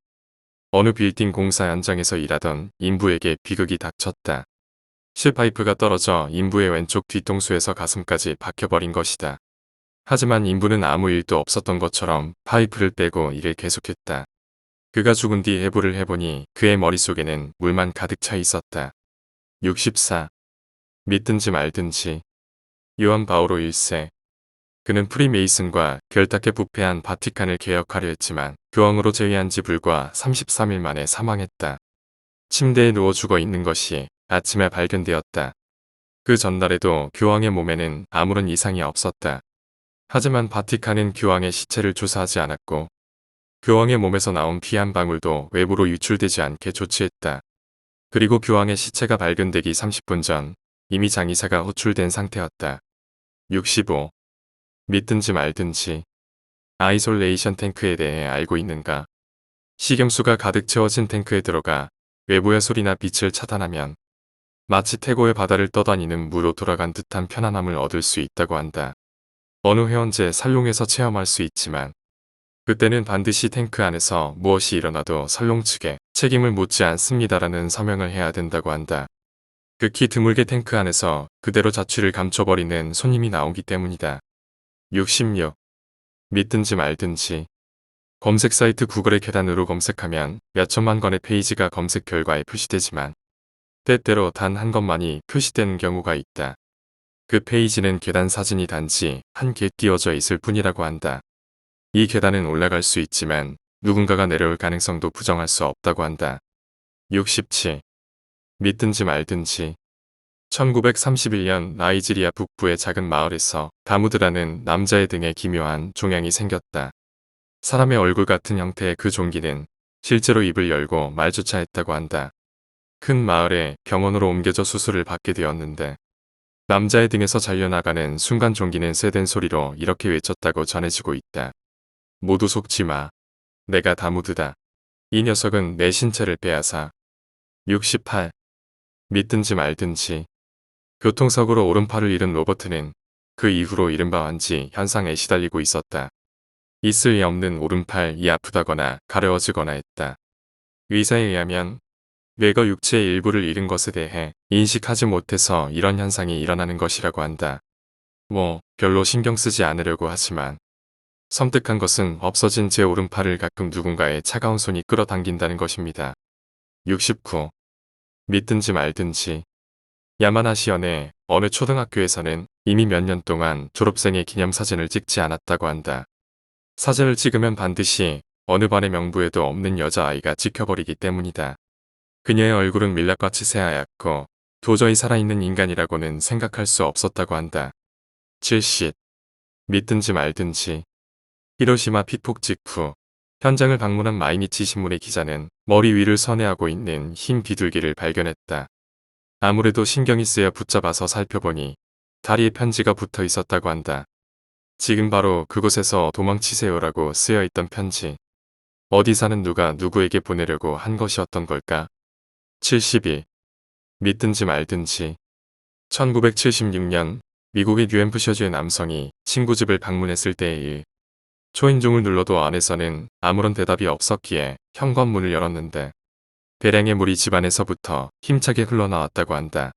어느 빌딩 공사 현장에서 일하던 인부에게 비극이 닥쳤다. 실파이프가 떨어져 인부의 왼쪽 뒤통수에서 가슴까지 박혀버린 것이다. 하지만 인부는 아무 일도 없었던 것처럼 파이프를 빼고 일을 계속했다. 그가 죽은 뒤 해부를 해보니 그의 머릿속에는 물만 가득 차 있었다. 64. 믿든지 말든지. 요한 바오로 1세. 그는 프리메이슨과 결탁해 부패한 바티칸을 개혁하려 했지만 교황으로 제위한 지 불과 33일 만에 사망했다. 침대에 누워 죽어 있는 것이 아침에 발견되었다. 그 전날에도 교황의 몸에는 아무런 이상이 없었다. 하지만 바티칸은 교황의 시체를 조사하지 않았고 교황의 몸에서 나온 피 한 방울도 외부로 유출되지 않게 조치했다. 그리고 교황의 시체가 발견되기 30분 전 이미 장의사가 호출된 상태였다. 65. 믿든지 말든지. 아이솔레이션 탱크에 대해 알고 있는가? 식염수가 가득 채워진 탱크에 들어가 외부의 소리나 빛을 차단하면 마치 태고의 바다를 떠다니는 무로 돌아간 듯한 편안함을 얻을 수 있다고 한다. 어느 회원제 살롱에서 체험할 수 있지만 그때는 반드시 탱크 안에서 무엇이 일어나도 살롱 측에 책임을 묻지 않습니다라는 서명을 해야 된다고 한다. 극히 드물게 탱크 안에서 그대로 자취를 감춰버리는 손님이 나오기 때문이다. 66. 믿든지 말든지. 검색 사이트 구글의 계단으로 검색하면 몇천만 건의 페이지가 검색 결과에 표시되지만 때때로 단 한 것만이 표시되는 경우가 있다. 그 페이지는 계단 사진이 단지 한 개 띄워져 있을 뿐이라고 한다. 이 계단은 올라갈 수 있지만 누군가가 내려올 가능성도 부정할 수 없다고 한다. 67. 믿든지 말든지. 1931년 나이지리아 북부의 작은 마을에서 다무드라는 남자의 등에 기묘한 종양이 생겼다. 사람의 얼굴 같은 형태의 그 종기는 실제로 입을 열고 말조차 했다고 한다. 큰 마을에 병원으로 옮겨져 수술을 받게 되었는데 남자의 등에서 잘려나가는 순간 종기는 쇠된 소리로 이렇게 외쳤다고 전해지고 있다. 모두 속지 마. 내가 다무드다. 이 녀석은 내 신체를 빼앗아. 68. 믿든지 말든지. 교통사고로 오른팔을 잃은 로버트는 그 이후로 이른바 완지 현상에 시달리고 있었다. 있을 리 없는 오른팔이 아프다거나 가려워지거나 했다. 의사에 의하면 뇌가 육체의 일부를 잃은 것에 대해 인식하지 못해서 이런 현상이 일어나는 것이라고 한다. 별로 신경 쓰지 않으려고 하지만 섬뜩한 것은 없어진 제 오른팔을 가끔 누군가의 차가운 손이 끌어당긴다는 것입니다. 69. 믿든지 말든지. 야마나시현의 어느 초등학교에서는 이미 몇 년 동안 졸업생의 기념사진을 찍지 않았다고 한다. 사진을 찍으면 반드시 어느 반의 명부에도 없는 여자아이가 찍혀버리기 때문이다. 그녀의 얼굴은 밀랍같이 새하얗고 도저히 살아있는 인간이라고는 생각할 수 없었다고 한다. 70. 믿든지 말든지. 히로시마 피폭 직후 현장을 방문한 마이니치 신문의 기자는 머리 위를 선회하고 있는 흰 비둘기를 발견했다. 아무래도 신경이 쓰여 붙잡아서 살펴보니 다리에 편지가 붙어 있었다고 한다. 지금 바로 그곳에서 도망치세요라고 쓰여있던 편지. 어디 사는 누가 누구에게 보내려고 한 것이었던 걸까? 72. 믿든지 말든지. 1976년 미국의 뉴햄프셔주의 남성이 친구 집을 방문했을 때의 일. 초인종을 눌러도 안에서는 아무런 대답이 없었기에 현관문을 열었는데 대량의 물이 집안에서부터 힘차게 흘러나왔다고 한다.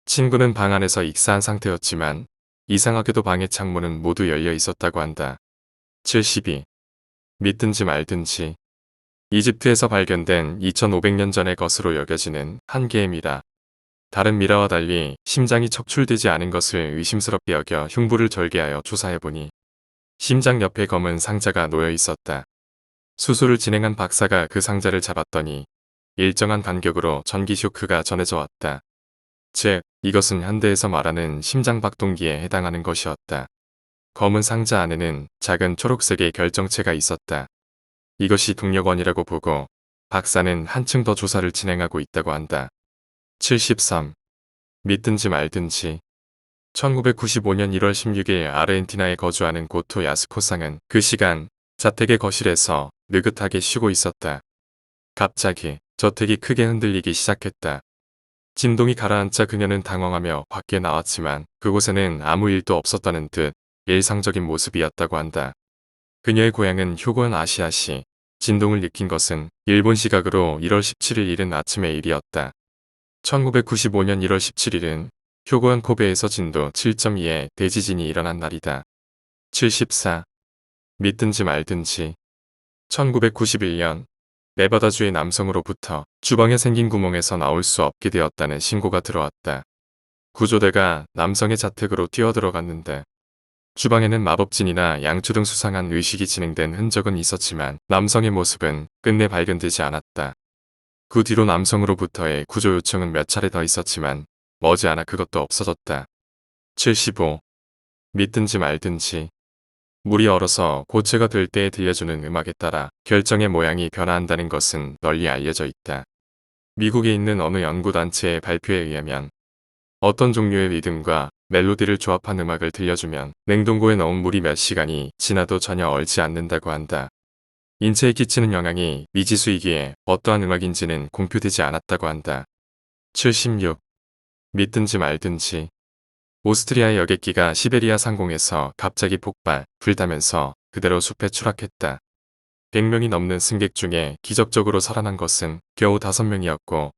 친구는 방 안에서 익사한 상태였지만 이상하게도 방의 창문은 모두 열려 있었다고 한다. 72. 믿든지 말든지. 이집트에서 발견된 2500년 전의 것으로 여겨지는 한 개의 미라. 다른 미라와 달리 심장이 척출되지 않은 것을 의심스럽게 여겨 흉부를 절개하여 조사해보니 심장 옆에 검은 상자가 놓여 있었다. 수술을 진행한 박사가 그 상자를 잡았더니 일정한 간격으로 전기 쇼크가 전해져 왔다. 즉, 이것은 현대에서 말하는 심장박동기에 해당하는 것이었다. 검은 상자 안에는 작은 초록색의 결정체가 있었다. 이것이 동력원이라고 보고 박사는 한층 더 조사를 진행하고 있다고 한다. 73. 믿든지 말든지. 1995년 1월 16일 아르헨티나에 거주하는 고토 야스코상은 그 시간 자택의 거실에서 느긋하게 쉬고 있었다. 갑자기 저택이 크게 흔들리기 시작했다. 진동이 가라앉자 그녀는 당황하며 밖에 나왔지만 그곳에는 아무 일도 없었다는 듯 일상적인 모습이었다고 한다. 그녀의 고향은 효고현 아시아시. 진동을 느낀 것은 일본 시각으로 1월 17일 이른 아침의 일이었다. 1995년 1월 17일은 효고현 코베에서 진도 7.2의 대지진이 일어난 날이다. 74. 믿든지 말든지. 1991년 네바다주의 남성으로부터 주방에 생긴 구멍에서 나올 수 없게 되었다는 신고가 들어왔다. 구조대가 남성의 자택으로 뛰어들어갔는데 주방에는 마법진이나 양초 등 수상한 의식이 진행된 흔적은 있었지만 남성의 모습은 끝내 발견되지 않았다. 그 뒤로 남성으로부터의 구조 요청은 몇 차례 더 있었지만 머지않아 그것도 없어졌다. 75. 믿든지 말든지. 물이 얼어서 고체가 될 때에 들려주는 음악에 따라 결정의 모양이 변화한다는 것은 널리 알려져 있다. 미국에 있는 어느 연구단체의 발표에 의하면 어떤 종류의 리듬과 멜로디를 조합한 음악을 들려주면 냉동고에 넣은 물이 몇 시간이 지나도 전혀 얼지 않는다고 한다. 인체에 끼치는 영향이 미지수이기에 어떠한 음악인지는 공표되지 않았다고 한다. 76. 믿든지 말든지. 오스트리아의 여객기가 시베리아 상공에서 갑자기 폭발, 불타면서 그대로 숲에 추락했다. 100명이 넘는 승객 중에 기적적으로 살아난 것은 겨우 5명이었고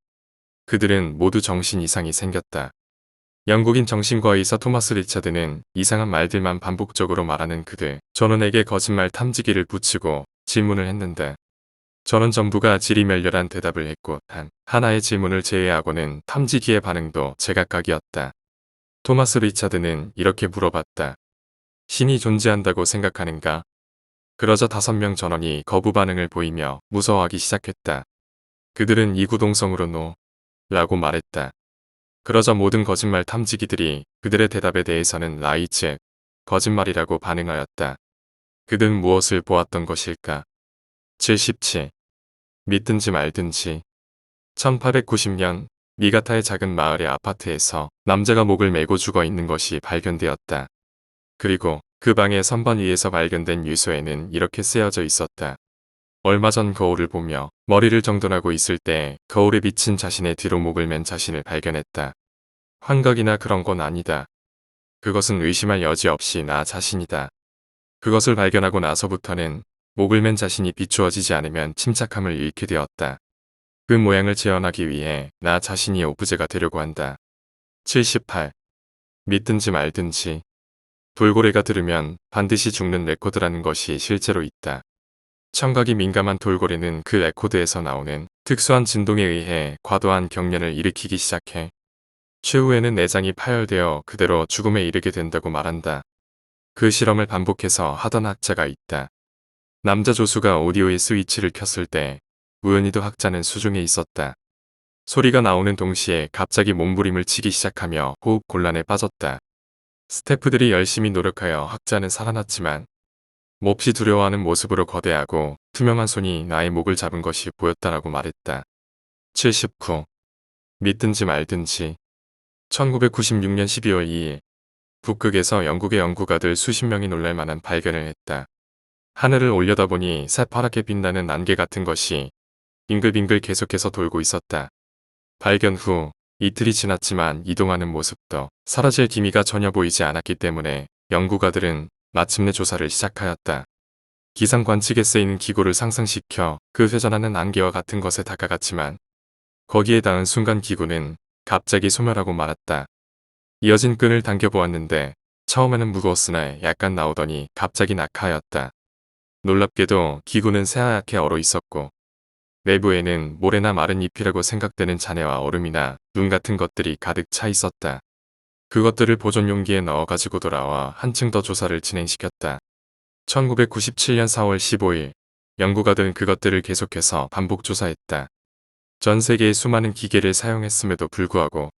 그들은 모두 정신 이상이 생겼다. 영국인 정신과의사 토마스 리차드는 이상한 말들만 반복적으로 말하는 그들 전원에게 거짓말 탐지기를 붙이고 질문을 했는데 전원 전부가 지리멸렬한 대답을 했고 단 하나의 질문을 제외하고는 탐지기의 반응도 제각각이었다. 토마스 리차드는 이렇게 물어봤다. 신이 존재한다고 생각하는가? 그러자 5명 전원이 거부 반응을 보이며 무서워하기 시작했다. 그들은 이구동성으로 노 라고 말했다. 그러자 모든 거짓말 탐지기들이 그들의 대답에 대해서는 라이 즉 거짓말이라고 반응하였다. 그들은 무엇을 보았던 것일까? 77. 믿든지 말든지. 1890년 니가타의 작은 마을의 아파트에서 남자가 목을 메고 죽어 있는 것이 발견되었다. 그리고 그 방의 선반 위에서 발견된 유서에는 이렇게 쓰여져 있었다. 얼마 전 거울을 보며 머리를 정돈하고 있을 때 거울에 비친 자신의 뒤로 목을 맨 자신을 발견했다. 환각이나 그런 건 아니다. 그것은 의심할 여지 없이 나 자신이다. 그것을 발견하고 나서부터는 목을 맨 자신이 비추어지지 않으면 침착함을 잃게 되었다. 그 모양을 재현하기 위해 나 자신이 오브제가 되려고 한다. 78. 믿든지 말든지. 돌고래가 들으면 반드시 죽는 레코드라는 것이 실제로 있다. 청각이 민감한 돌고래는 그 레코드에서 나오는 특수한 진동에 의해 과도한 경련을 일으키기 시작해 최후에는 내장이 파열되어 그대로 죽음에 이르게 된다고 말한다. 그 실험을 반복해서 하던 학자가 있다. 남자 조수가 오디오의 스위치를 켰을 때 우연히도 학자는 수중에 있었다. 소리가 나오는 동시에 갑자기 몸부림을 치기 시작하며 호흡 곤란에 빠졌다. 스태프들이 열심히 노력하여 학자는 살아났지만 몹시 두려워하는 모습으로 거대하고 투명한 손이 나의 목을 잡은 것이 보였다라고 말했다. 79. 믿든지 말든지. 1996년 12월 2일 북극에서 영국의 연구가들 수십 명이 놀랄만한 발견을 했다. 하늘을 올려다보니 새파랗게 빛나는 안개 같은 것이 빙글빙글 계속해서 돌고 있었다. 발견 후 이틀이 지났지만 이동하는 모습도 사라질 기미가 전혀 보이지 않았기 때문에 연구가들은 마침내 조사를 시작하였다. 기상 관측에 쓰이는 기구를 상승시켜 그 회전하는 안개와 같은 것에 다가갔지만 거기에 닿은 순간 기구는 갑자기 소멸하고 말았다. 이어진 끈을 당겨보았는데 처음에는 무거웠으나 약간 나오더니 갑자기 낙하하였다. 놀랍게도 기구는 새하얗게 얼어 있었고 내부에는 모래나 마른 잎이라고 생각되는 잔해와 얼음이나 눈 같은 것들이 가득 차 있었다. 그것들을 보존 용기에 넣어 가지고 돌아와 한층 더 조사를 진행시켰다. 1997년 4월 15일 연구가들은 그것들을 계속해서 반복 조사했다. 전 세계의 수많은 기계를 사용했음에도 불구하고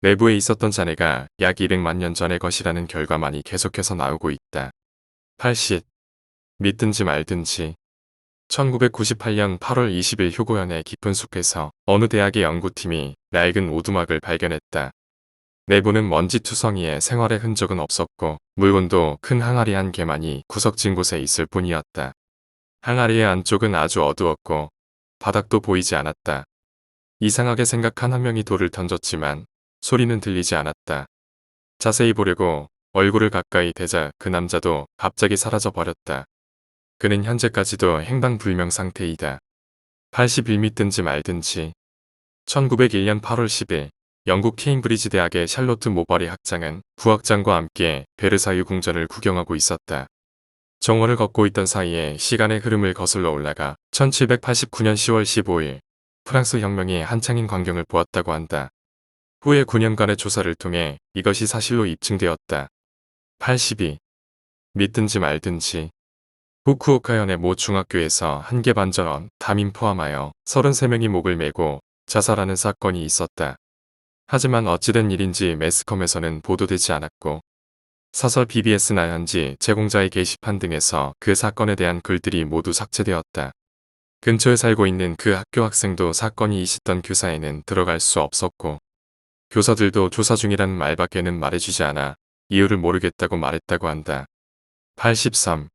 내부에 있었던 잔해가 약 200만 년 전의 것이라는 결과만이 계속해서 나오고 있다. 80. 믿든지 말든지. 1998년 8월 20일 휴고현의 깊은 숲에서 어느 대학의 연구팀이 낡은 오두막을 발견했다. 내부는 먼지투성이에 생활의 흔적은 없었고 물건도 큰 항아리 한 개만이 구석진 곳에 있을 뿐이었다. 항아리의 안쪽은 아주 어두웠고 바닥도 보이지 않았다. 이상하게 생각한 한 명이 돌을 던졌지만 소리는 들리지 않았다. 자세히 보려고 얼굴을 가까이 대자 그 남자도 갑자기 사라져 버렸다. 그는 현재까지도 행방불명 상태이다. 81미 든지 말든지. 1901년 8월 10일 영국 케임브리지 대학의 샬롯트 모버리 학장은 부학장과 함께 베르사유 궁전을 구경하고 있었다. 정원을 걷고 있던 사이에 시간의 흐름을 거슬러 올라가 1789년 10월 15일 프랑스 혁명이 한창인 광경을 보았다고 한다. 후에 9년간의 조사를 통해 이것이 사실로 입증되었다. 82. 믿든지 말든지. 후쿠오카현의 모 중학교에서 한 개 반 전원 담임 포함하여 33명이 목을 메고 자살하는 사건이 있었다. 하지만 어찌된 일인지 매스컴에서는 보도되지 않았고 사설 BBS나 현지 제공자의 게시판 등에서 그 사건에 대한 글들이 모두 삭제되었다. 근처에 살고 있는 그 학교 학생도 사건이 있었던 교사에는 들어갈 수 없었고 교사들도 조사 중이라는 말밖에는 말해주지 않아 이유를 모르겠다고 말했다고 한다. 83.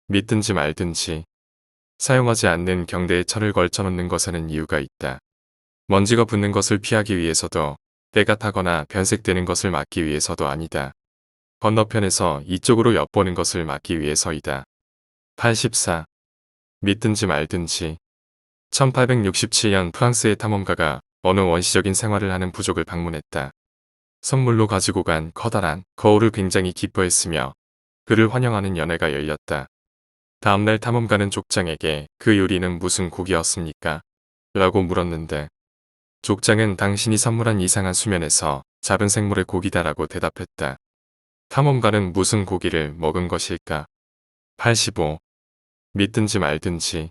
믿든지 말든지. 사용하지 않는 경대에 철을 걸쳐놓는 것에는 이유가 있다. 먼지가 붙는 것을 피하기 위해서도 때가 타거나 변색되는 것을 막기 위해서도 아니다. 건너편에서 이쪽으로 엿보는 것을 막기 위해서이다. 84. 믿든지 말든지. 1867년 프랑스의 탐험가가 어느 원시적인 생활을 하는 부족을 방문했다. 선물로 가지고 간 커다란 거울을 굉장히 기뻐했으며 그를 환영하는 연회가 열렸다. 다음날 탐험가는 족장에게 그 요리는 무슨 고기였습니까? 라고 물었는데 족장은 당신이 선물한 이상한 수면에서 잡은 생물의 고기다라고 대답했다. 탐험가는 무슨 고기를 먹은 것일까? 85. 믿든지 말든지.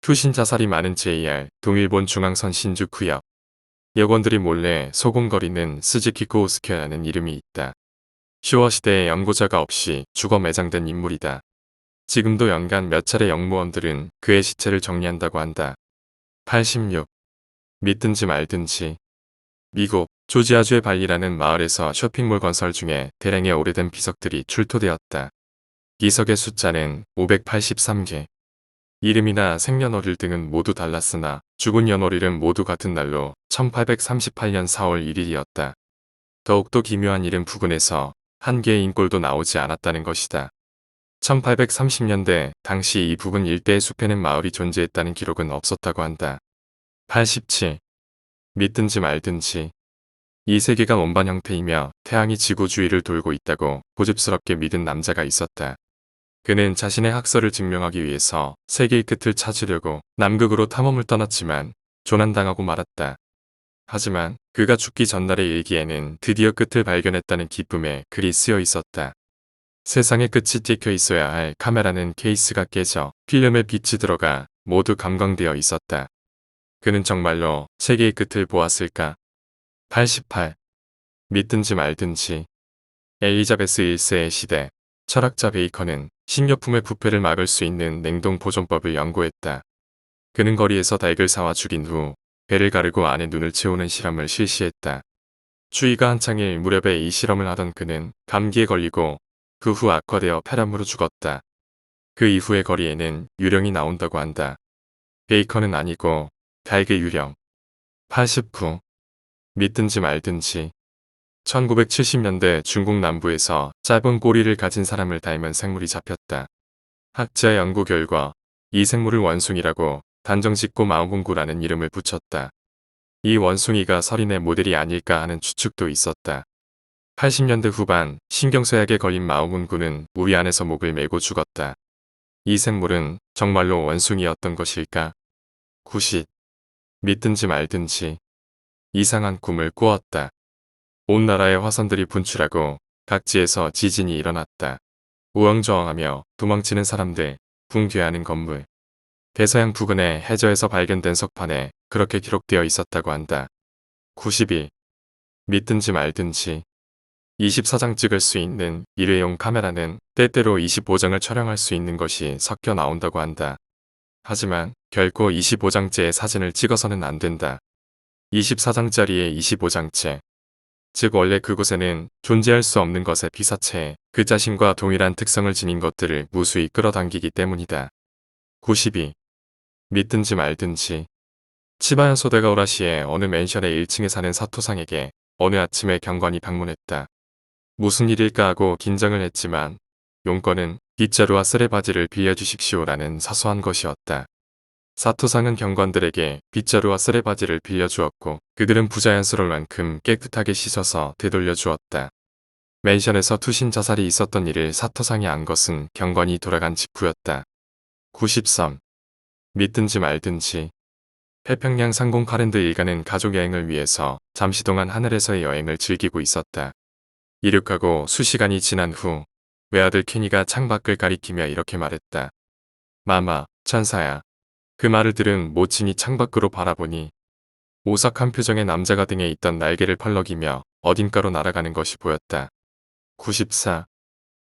투신 자살이 많은 JR 동일본 중앙선 신주쿠역. 여권들이 몰래 소곤거리는 스즈키코우스케라는 이름이 있다. 쇼와 시대의 연고자가 없이 죽어 매장된 인물이다. 지금도 연간 몇 차례 영무원들은 그의 시체를 정리한다고 한다. 86. 믿든지 말든지. 미국 조지아주의 발리라는 마을에서 쇼핑몰 건설 중에 대량의 오래된 비석들이 출토되었다. 비석의 숫자는 583개. 이름이나 생년월일 등은 모두 달랐으나 죽은 연월일은 모두 같은 날로 1838년 4월 1일이었다. 더욱더 기묘한 일은 부근에서 한 개의 인골도 나오지 않았다는 것이다. 1830년대 당시 이 부근 일대의 숲에는 마을이 존재했다는 기록은 없었다고 한다. 87. 믿든지 말든지. 이 세계가 원반 형태이며 태양이 지구 주위를 돌고 있다고 고집스럽게 믿은 남자가 있었다. 그는 자신의 학설을 증명하기 위해서 세계의 끝을 찾으려고 남극으로 탐험을 떠났지만 조난당하고 말았다. 하지만 그가 죽기 전날의 일기에는 드디어 끝을 발견했다는 기쁨에 글이 쓰여 있었다. 세상의 끝이 찍혀 있어야 할 카메라는 케이스가 깨져 필름에 빛이 들어가 모두 감광되어 있었다. 그는 정말로 세계의 끝을 보았을까? 88. 믿든지 말든지. 엘리자베스 1세의 시대, 철학자 베이컨은 식료품의 부패를 막을 수 있는 냉동 보존법을 연구했다. 그는 거리에서 닭을 사와 죽인 후 배를 가르고 안에 눈을 채우는 실험을 실시했다. 추위가 한창일 무렵에 이 실험을 하던 그는 감기에 걸리고 그 후 악화되어 폐렴으로 죽었다. 그 이후의 거리에는 유령이 나온다고 한다. 베이컨은 아니고 닭의 유령. 89. 믿든지 말든지. 1970년대 중국 남부에서 짧은 꼬리를 가진 사람을 닮은 생물이 잡혔다. 학자 연구 결과 이 생물을 원숭이라고 단정짓고 마오문구라는 이름을 붙였다. 이 원숭이가 서린의 모델이 아닐까 하는 추측도 있었다. 80년대 후반 신경쇠약에 걸린 마오문구는 우리 안에서 목을 메고 죽었다. 이 생물은 정말로 원숭이였던 것일까? 90. 믿든지 말든지. 이상한 꿈을 꾸었다. 온 나라의 화선들이 분출하고 각지에서 지진이 일어났다. 우왕좌왕하며 도망치는 사람들, 붕괴하는 건물. 대서양 부근의 해저에서 발견된 석판에 그렇게 기록되어 있었다고 한다. 91. 믿든지 말든지. 24장 찍을 수 있는 일회용 카메라는 때때로 25장을 촬영할 수 있는 것이 섞여 나온다고 한다. 하지만 결코 25장째의 사진을 찍어서는 안 된다. 24장짜리의 25장째. 즉 원래 그곳에는 존재할 수 없는 것의 피사체에 그 자신과 동일한 특성을 지닌 것들을 무수히 끌어당기기 때문이다. 92. 믿든지 말든지. 치바현 소데가오라시의 어느 맨션의 1층에 사는 사토상에게 어느 아침에 경관이 방문했다. 무슨 일일까 하고 긴장을 했지만 용건은 빗자루와 쓰레바지를 빌려주십시오라는 사소한 것이었다. 사토상은 경관들에게 빗자루와 쓰레바지를 빌려주었고 그들은 부자연스러울 만큼 깨끗하게 씻어서 되돌려 주었다. 맨션에서 투신 자살이 있었던 일을 사토상이 안 것은 경관이 돌아간 직후였다. 93. 믿든지 말든지 태평양 상공 카렌드 일가는 가족여행을 위해서 잠시 동안 하늘에서의 여행을 즐기고 있었다. 이륙하고 수시간이 지난 후 외아들 케니가 창밖을 가리키며 이렇게 말했다. 마마, 천사야. 그 말을 들은 모친이 창밖으로 바라보니 오싹한 표정의 남자가 등에 있던 날개를 펄럭이며 어딘가로 날아가는 것이 보였다. 94.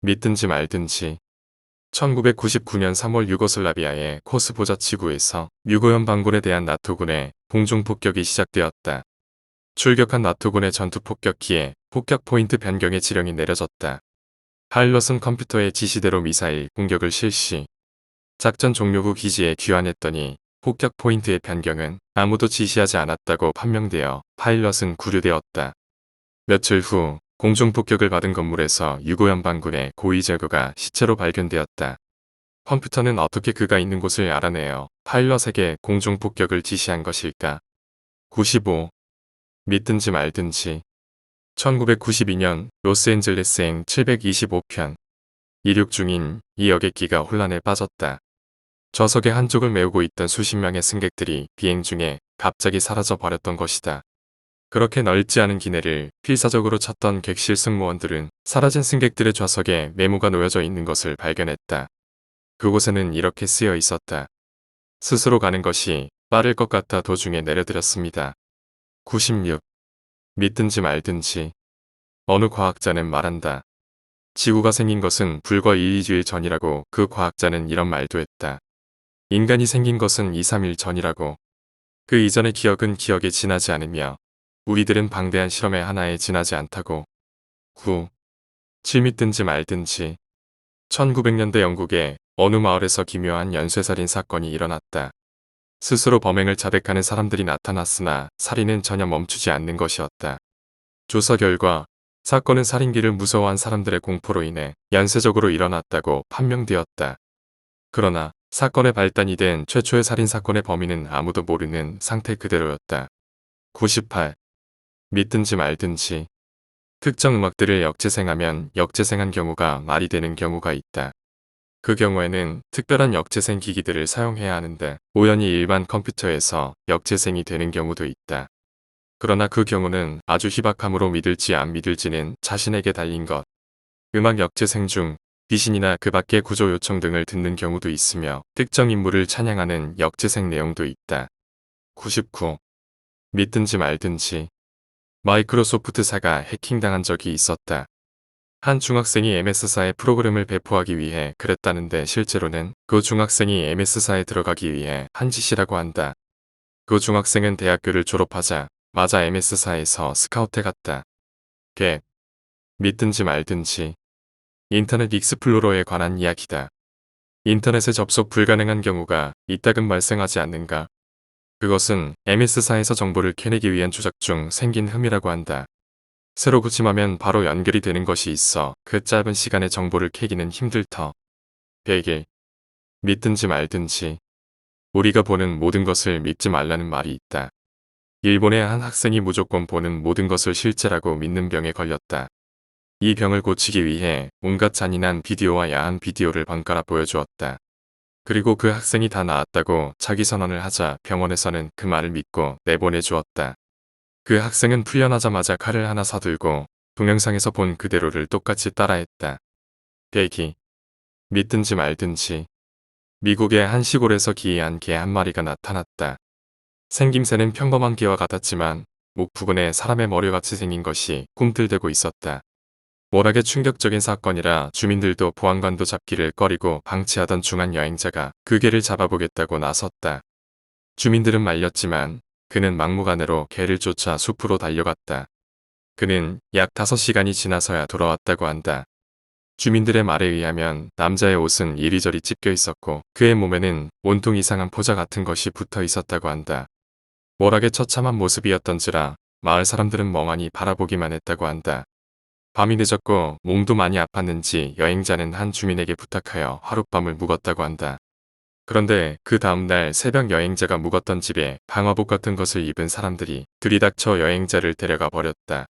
믿든지 말든지 1999년 3월 유고슬라비아의 코스보자 지구에서 유고연 반군에 대한 나토군의 공중폭격이 시작되었다. 출격한 나토군의 전투폭격기에 폭격 포인트 변경의 지령이 내려졌다. 파일럿은 컴퓨터의 지시대로 미사일 공격을 실시. 작전 종료 후 기지에 귀환했더니 폭격 포인트의 변경은 아무도 지시하지 않았다고 판명되어 파일럿은 구류되었다. 며칠 후 공중폭격을 받은 건물에서 유고연 반군의 고위 제거가 시체로 발견되었다. 컴퓨터는 어떻게 그가 있는 곳을 알아내어 파일럿에게 공중폭격을 지시한 것일까? 95. 믿든지 말든지 1992년 로스앤젤레스행 725편 이륙 중인 이 여객기가 혼란에 빠졌다. 좌석의 한쪽을 메우고 있던 수십 명의 승객들이 비행 중에 갑자기 사라져 버렸던 것이다. 그렇게 넓지 않은 기내를 필사적으로 찾던 객실 승무원들은 사라진 승객들의 좌석에 메모가 놓여져 있는 것을 발견했다. 그곳에는 이렇게 쓰여 있었다. 스스로 가는 것이 빠를 것 같아 도중에 내려드렸습니다. 96. 믿든지 말든지 어느 과학자는 말한다. 지구가 생긴 것은 불과 1, 2주일 전이라고. 그 과학자는 이런 말도 했다. 인간이 생긴 것은 2, 3일 전이라고. 그 이전의 기억은 기억에 지나지 않으며 우리들은 방대한 실험의 하나에 지나지 않다고. 9. 믿든지 말든지 1900년대 영국의 어느 마을에서 기묘한 연쇄살인 사건이 일어났다. 스스로 범행을 자백하는 사람들이 나타났으나 살인은 전혀 멈추지 않는 것이었다. 조사 결과 사건은 살인귀를 무서워한 사람들의 공포로 인해 연쇄적으로 일어났다고 판명되었다. 그러나 사건의 발단이 된 최초의 살인사건의 범인은 아무도 모르는 상태 그대로였다. 98. 믿든지 말든지 특정 음악들을 역재생하면 역재생한 경우가 말이 되는 경우가 있다. 그 경우에는 특별한 역재생 기기들을 사용해야 하는데 우연히 일반 컴퓨터에서 역재생이 되는 경우도 있다. 그러나 그 경우는 아주 희박함으로 믿을지 안 믿을지는 자신에게 달린 것. 음악 역재생 중 귀신이나 그 밖의 구조 요청 등을 듣는 경우도 있으며 특정 인물을 찬양하는 역재생 내용도 있다. 99. 믿든지 말든지 마이크로소프트사가 해킹당한 적이 있었다. 한 중학생이 MS사에 프로그램을 배포하기 위해 그랬다는데 실제로는 그 중학생이 MS사에 들어가기 위해 한 짓이라고 한다. 그 중학생은 대학교를 졸업하자 마자 MS사에서 스카우트에 갔다. 개. 믿든지 말든지 인터넷 익스플로러에 관한 이야기다. 인터넷에 접속 불가능한 경우가 이따금 발생하지 않는가? 그것은 MS사에서 정보를 캐내기 위한 조작 중 생긴 흠이라고 한다. 새로 구침하면 바로 연결이 되는 것이 있어 그 짧은 시간에 정보를 캐기는 힘들터. 100일. 믿든지 말든지 우리가 보는 모든 것을 믿지 말라는 말이 있다. 일본의 한 학생이 무조건 보는 모든 것을 실제라고 믿는 병에 걸렸다. 이 병을 고치기 위해 온갖 잔인한 비디오와 야한 비디오를 번갈아 보여주었다. 그리고 그 학생이 다 나았다고 자기 선언을 하자 병원에서는 그 말을 믿고 내보내주었다. 그 학생은 풀려나자마자 칼을 하나 사들고 동영상에서 본 그대로를 똑같이 따라했다. 100이. 믿든지 말든지 미국의 한 시골에서 기이한 개 한 마리가 나타났다. 생김새는 평범한 개와 같았지만 목 부근에 사람의 머리같이 생긴 것이 꿈틀대고 있었다. 워낙에 충격적인 사건이라 주민들도 보안관도 잡기를 꺼리고 방치하던 중한 여행자가 그 개를 잡아보겠다고 나섰다. 주민들은 말렸지만 그는 막무가내로 개를 쫓아 숲으로 달려갔다. 그는 약 5시간이 지나서야 돌아왔다고 한다. 주민들의 말에 의하면 남자의 옷은 이리저리 찢겨 있었고 그의 몸에는 온통 이상한 포자 같은 것이 붙어 있었다고 한다. 모락의 처참한 모습이었던지라 마을 사람들은 멍하니 바라보기만 했다고 한다. 밤이 늦었고 몸도 많이 아팠는지 여행자는 한 주민에게 부탁하여 하룻밤을 묵었다고 한다. 그런데 그 다음날 새벽 여행자가 묵었던 집에 방화복 같은 것을 입은 사람들이 들이닥쳐 여행자를 데려가 버렸다.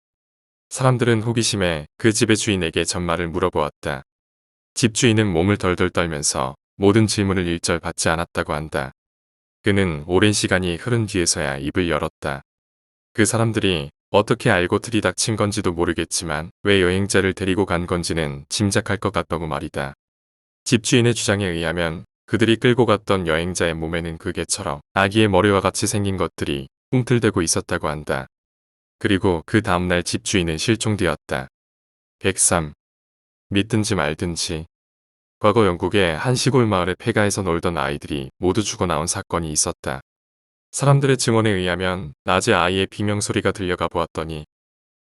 사람들은 호기심에 그 집의 주인에게 전말을 물어보았다. 집주인은 몸을 덜덜 떨면서 모든 질문을 일절 받지 않았다고 한다. 그는 오랜 시간이 흐른 뒤에서야 입을 열었다. 그 사람들이 어떻게 알고 들이닥친 건지도 모르겠지만 왜 여행자를 데리고 간 건지는 짐작할 것 같다고 말이다. 집주인의 주장에 의하면 그들이 끌고 갔던 여행자의 몸에는 그 개처럼 아기의 머리와 같이 생긴 것들이 꿈틀대고 있었다고 한다. 그리고 그 다음날 집주인은 실종되었다. 103. 믿든지 말든지. 과거 영국의 한 시골 마을의 폐가에서 놀던 아이들이 모두 죽어나온 사건이 있었다. 사람들의 증언에 의하면 낮에 아이의 비명소리가 들려가 보았더니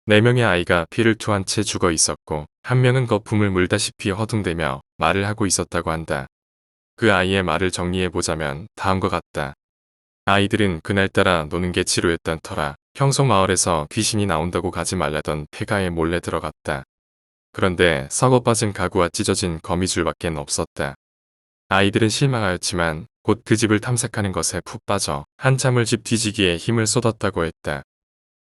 4명의 아이가 피를 토한 채 죽어 있었고 한 명은 거품을 물다시피 허둥대며 말을 하고 있었다고 한다. 그 아이의 말을 정리해보자면 다음과 같다. 아이들은 그날따라 노는 게 지루했던 터라 평소 마을에서 귀신이 나온다고 가지 말라던 폐가에 몰래 들어갔다. 그런데 썩어빠진 가구와 찢어진 거미줄밖엔 없었다. 아이들은 실망하였지만 곧 그 집을 탐색하는 것에 푹 빠져 한참을 집 뒤지기에 힘을 쏟았다고 했다.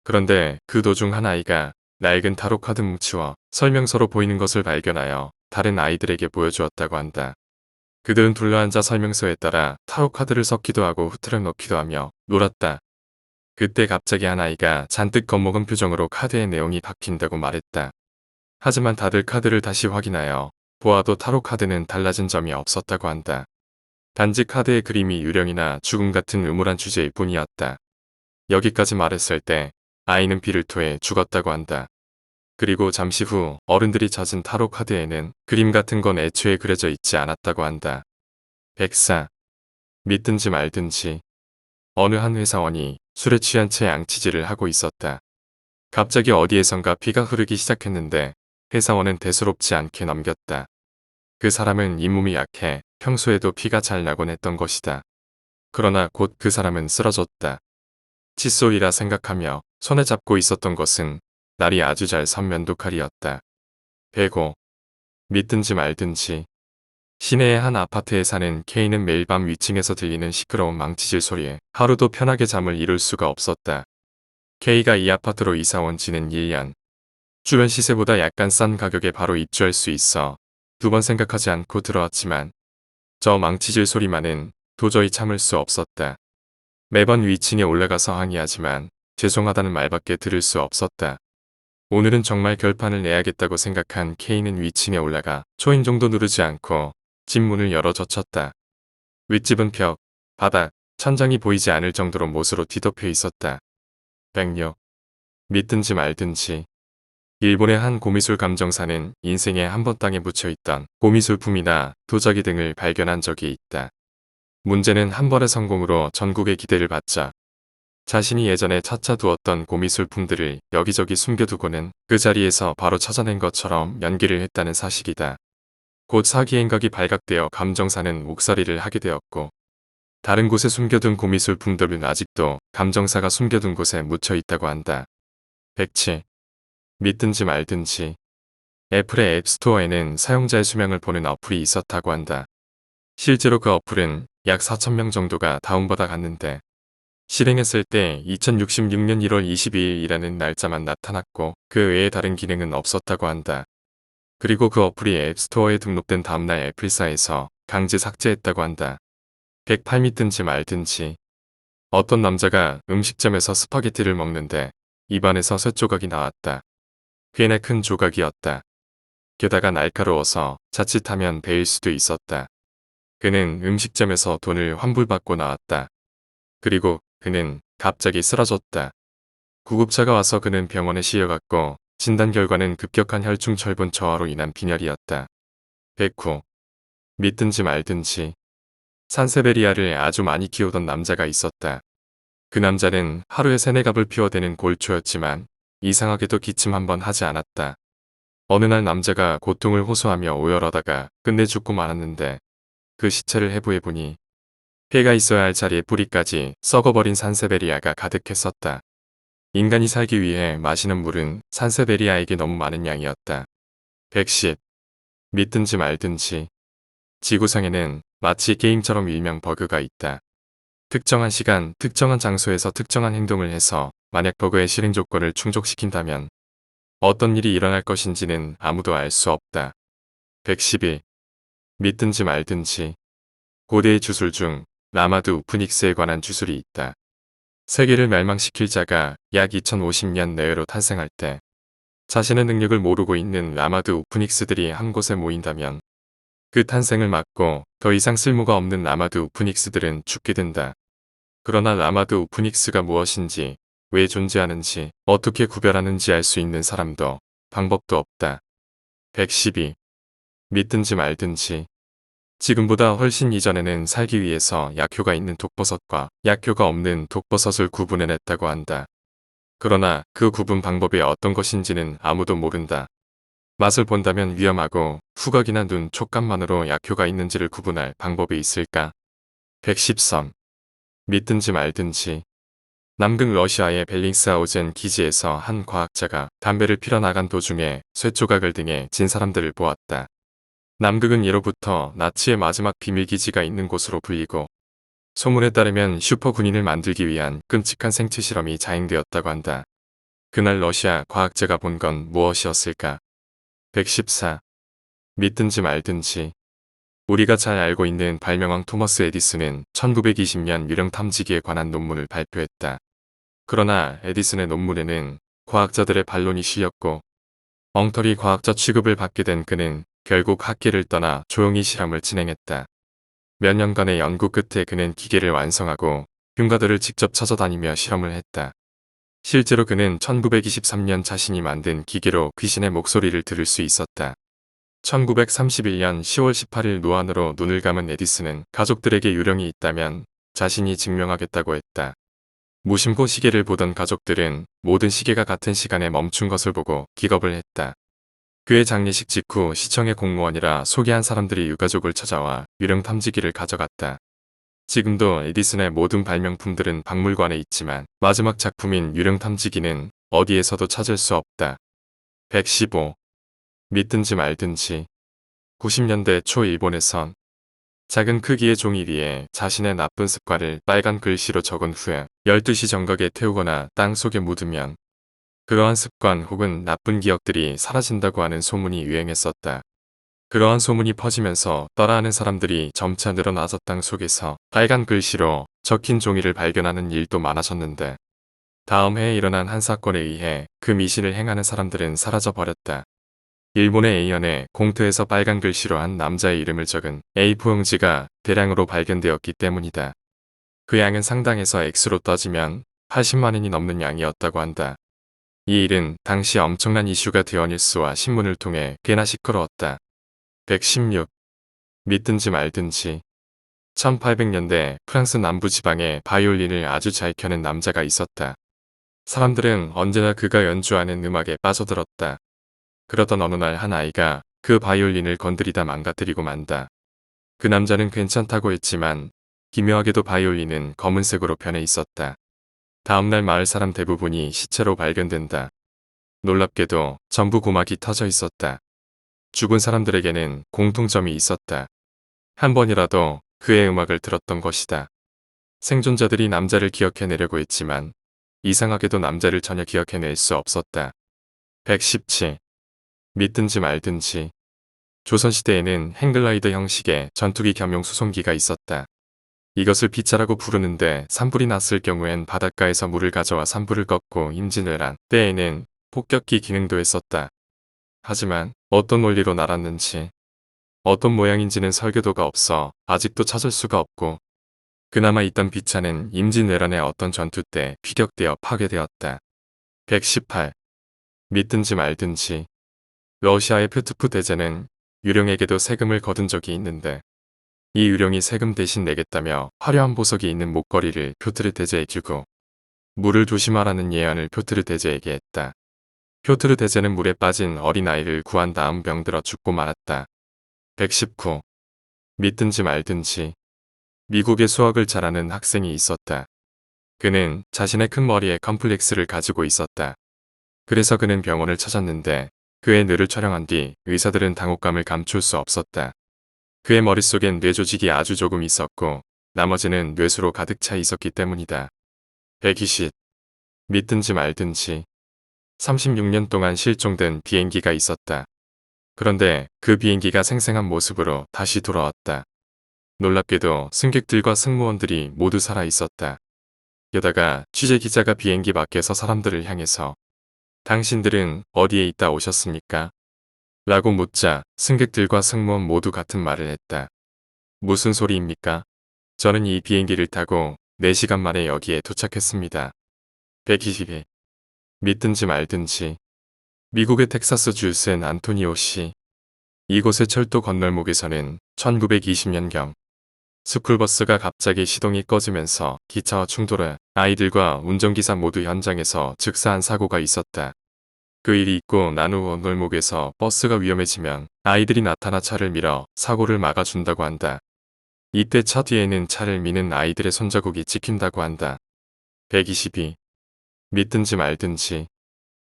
그런데 그 도중 한 아이가 낡은 타로 카드 뭉치와 설명서로 보이는 것을 발견하여 다른 아이들에게 보여주었다고 한다. 그들은 둘러앉아 설명서에 따라 타로 카드를 섞기도 하고 흐트러 놓기도 하며 놀았다. 그때 갑자기 한 아이가 잔뜩 겁먹은 표정으로 카드의 내용이 바뀐다고 말했다. 하지만 다들 카드를 다시 확인하여 보아도 타로 카드는 달라진 점이 없었다고 한다. 단지 카드의 그림이 유령이나 죽음 같은 음울한 주제일 뿐이었다. 여기까지 말했을 때 아이는 피를 토해 죽었다고 한다. 그리고 잠시 후 어른들이 찾은 타로 카드에는 그림 같은 건 애초에 그려져 있지 않았다고 한다. 104. 믿든지 말든지. 어느 한 회사원이 술에 취한 채 양치질을 하고 있었다. 갑자기 어디에선가 피가 흐르기 시작했는데 회사원은 대수롭지 않게 넘겼다. 그 사람은 잇몸이 약해 평소에도 피가 잘 나곤 했던 것이다. 그러나 곧 그 사람은 쓰러졌다. 칫솔이라 생각하며 손에 잡고 있었던 것은 날이 아주 잘 선 면도칼이었다. 105. 믿든지 말든지. 시내의 한 아파트에 사는 K는 매일 밤 위층에서 들리는 시끄러운 망치질 소리에 하루도 편하게 잠을 이룰 수가 없었다. K가 이 아파트로 이사 온 지는 1년. 주변 시세보다 약간 싼 가격에 바로 입주할 수 있어 2번 생각하지 않고 들어왔지만 저 망치질 소리만은 도저히 참을 수 없었다. 매번 위층에 올라가서 항의하지만 죄송하다는 말밖에 들을 수 없었다. 오늘은 정말 결판을 내야겠다고 생각한 K는 위층에 올라가 초인종도 누르지 않고 집 문을 열어 젖혔다. 윗집은 벽, 바닥, 천장이 보이지 않을 정도로 못으로 뒤덮여 있었다. 106. 믿든지 말든지. 일본의 한 고미술 감정사는 인생에 한 번 땅에 묻혀있던 고미술품이나 도자기 등을 발견한 적이 있다. 문제는 한 번의 성공으로 전국의 기대를 받자 자신이 예전에 찾아두었던 고미술품들을 여기저기 숨겨두고는 그 자리에서 바로 찾아낸 것처럼 연기를 했다는 사실이다. 곧 사기 행각이 발각되어 감정사는 옥살이를 하게 되었고 다른 곳에 숨겨둔 고미술품들은 아직도 감정사가 숨겨둔 곳에 묻혀 있다고 한다. 107. 믿든지 말든지. 애플의 앱스토어에는 사용자의 수명을 보는 어플이 있었다고 한다. 실제로 그 어플은 약 4,000명 정도가 다운받아 갔는데 실행했을 때 2066년 1월 22일이라는 날짜만 나타났고 그 외에 다른 기능은 없었다고 한다. 그리고 그 어플이 앱스토어에 등록된 다음날 애플사에서 강제 삭제했다고 한다. 108 믿든지 말든지. 어떤 남자가 음식점에서 스파게티를 먹는데 입안에서 쇳조각이 나왔다. 꽤나 큰 조각이었다. 게다가 날카로워서 자칫하면 베일 수도 있었다. 그는 음식점에서 돈을 환불받고 나왔다. 그리고 그는 갑자기 쓰러졌다. 구급차가 와서 그는 병원에 실려갔고 진단 결과는 급격한 혈중철분 저하로 인한 빈혈이었다. 109. 믿든지 말든지. 산세베리아를 아주 많이 키우던 남자가 있었다. 그 남자는 하루에 3-4갑을 피워대는 골초였지만 이상하게도 기침 한 번 하지 않았다. 어느 날 남자가 고통을 호소하며 오열하다가 끝내 죽고 말았는데 그 시체를 해부해보니 폐가 있어야 할 자리에 뿌리까지 썩어버린 산세베리아가 가득했었다. 인간이 살기 위해 마시는 물은 산세베리아에게 너무 많은 양이었다. 110. 믿든지 말든지. 지구상에는 마치 게임처럼 일명 버그가 있다. 특정한 시간, 특정한 장소에서 특정한 행동을 해서 만약 버그의 실행 조건을 충족시킨다면 어떤 일이 일어날 것인지는 아무도 알 수 없다. 112. 믿든지 말든지. 고대의 주술 중 라마드 우프닉스에 관한 주술이 있다. 세계를 멸망시킬 자가 약 2050년 내외로 탄생할 때 자신의 능력을 모르고 있는 라마드 우프닉스들이 한 곳에 모인다면 그 탄생을 막고 더 이상 쓸모가 없는 라마드 우프닉스들은 죽게 된다. 그러나 라마드 우프닉스가 무엇인지, 왜 존재하는지, 어떻게 구별하는지 알 수 있는 사람도 방법도 없다. 112. 믿든지 말든지. 지금보다 훨씬 이전에는 살기 위해서 약효가 있는 독버섯과 약효가 없는 독버섯을 구분해냈다고 한다. 그러나 그 구분 방법이 어떤 것인지는 아무도 모른다. 맛을 본다면 위험하고 후각이나 눈 촉감만으로 약효가 있는지를 구분할 방법이 있을까? 113. 믿든지 말든지. 남극 러시아의 벨링스하우젠 기지에서 한 과학자가 담배를 피러 나간 도중에 쇠조각을 등에 진 사람들을 보았다. 남극은 예로부터 나치의 마지막 비밀기지가 있는 곳으로 불리고 소문에 따르면 슈퍼 군인을 만들기 위한 끔찍한 생체 실험이 자행되었다고 한다. 그날 러시아 과학자가 본 건 무엇이었을까? 114. 믿든지 말든지. 우리가 잘 알고 있는 발명왕 토머스 에디슨은 1920년 유령 탐지기에 관한 논문을 발표했다. 그러나 에디슨의 논문에는 과학자들의 반론이 실렸고 엉터리 과학자 취급을 받게 된 그는 결국 학계를 떠나 조용히 실험을 진행했다. 몇 년간의 연구 끝에 그는 기계를 완성하고 흉가들을 직접 찾아다니며 실험을 했다. 실제로 그는 1923년 자신이 만든 기계로 귀신의 목소리를 들을 수 있었다. 1931년 10월 18일 노안으로 눈을 감은 에디슨은 가족들에게 유령이 있다면 자신이 증명하겠다고 했다. 무심코 시계를 보던 가족들은 모든 시계가 같은 시간에 멈춘 것을 보고 기겁을 했다. 그의 장례식 직후 시청의 공무원이라 소개한 사람들이 유가족을 찾아와 유령 탐지기를 가져갔다. 지금도 에디슨의 모든 발명품들은 박물관에 있지만 마지막 작품인 유령 탐지기는 어디에서도 찾을 수 없다. 115. 믿든지 말든지. 90년대 초 일본에선 작은 크기의 종이 위에 자신의 나쁜 습관을 빨간 글씨로 적은 후에 12시 정각에 태우거나 땅 속에 묻으면 그러한 습관 혹은 나쁜 기억들이 사라진다고 하는 소문이 유행했었다. 그러한 소문이 퍼지면서 따라하는 사람들이 점차 늘어나서 땅 속에서 빨간 글씨로 적힌 종이를 발견하는 일도 많아졌는데 다음 해에 일어난 한 사건에 의해 그 미신을 행하는 사람들은 사라져 버렸다. 일본의 A현에 공터에서 빨간 글씨로 한 남자의 이름을 적은 A4 용지가 대량으로 발견되었기 때문이다. 그 양은 상당해서 액수로 따지면 80만 원이 넘는 양이었다고 한다. 이 일은 당시 엄청난 이슈가 되어 뉴스와 신문을 통해 꽤나 시끄러웠다. 116. 믿든지 말든지. 1800년대 프랑스 남부지방에 바이올린을 아주 잘 켜는 남자가 있었다. 사람들은 언제나 그가 연주하는 음악에 빠져들었다. 그러던 어느 날 한 아이가 그 바이올린을 건드리다 망가뜨리고 만다. 그 남자는 괜찮다고 했지만 기묘하게도 바이올린은 검은색으로 변해 있었다. 다음날 마을 사람 대부분이 시체로 발견된다. 놀랍게도 전부 고막이 터져 있었다. 죽은 사람들에게는 공통점이 있었다. 한 번이라도 그의 음악을 들었던 것이다. 생존자들이 남자를 기억해내려고 했지만 이상하게도 남자를 전혀 기억해낼 수 없었다. 117. 믿든지 말든지. 조선시대에는 행글라이더 형식의 전투기 겸용 수송기가 있었다. 이것을 빗자라고 부르는데 산불이 났을 경우엔 바닷가에서 물을 가져와 산불을 껐고 임진왜란 때에는 폭격기 기능도 했었다. 하지만 어떤 원리로 날았는지 어떤 모양인지는 설계도가 없어 아직도 찾을 수가 없고 그나마 있던 비차는 임진왜란의 어떤 전투 때 피격되어 파괴되었다. 118. 믿든지 말든지. 러시아의 표트프 대제는 유령에게도 세금을 거둔 적이 있는데 이 유령이 세금 대신 내겠다며 화려한 보석이 있는 목걸이를 표트르 대제에 주고 물을 조심하라는 예언을 표트르 대제에게 했다. 표트르 대제는 물에 빠진 어린아이를 구한 다음 병들어 죽고 말았다. 119. 믿든지 말든지. 미국의 수학을 잘하는 학생이 있었다. 그는 자신의 큰 머리에 컴플렉스를 가지고 있었다. 그래서 그는 병원을 찾았는데 그의 뇌를 촬영한 뒤 의사들은 당혹감을 감출 수 없었다. 그의 머릿속엔 뇌 조직이 아주 조금 있었고 나머지는 뇌수로 가득 차 있었기 때문이다. 120. 믿든지 말든지 36년 동안 실종된 비행기가 있었다. 그런데 그 비행기가 생생한 모습으로 다시 돌아왔다. 놀랍게도 승객들과 승무원들이 모두 살아 있었다. 게다가 취재기자가 비행기 밖에서 사람들을 향해서 당신들은 어디에 있다 오셨습니까? 라고 묻자 승객들과 승무원 모두 같은 말을 했다. 무슨 소리입니까? 저는 이 비행기를 타고 4시간 만에 여기에 도착했습니다. 120일. 믿든지 말든지. 미국의 텍사스 주 샌 안토니오 시. 이곳의 철도 건널목에서는 1920년경 스쿨버스가 갑자기 시동이 꺼지면서 기차와 충돌해 아이들과 운전기사 모두 현장에서 즉사한 사고가 있었다. 그 일이 있고 난 후 건널목에서 버스가 위험해지면 아이들이 나타나 차를 밀어 사고를 막아준다고 한다. 이때 차 뒤에는 차를 미는 아이들의 손자국이 찍힌다고 한다. 122. 믿든지 말든지.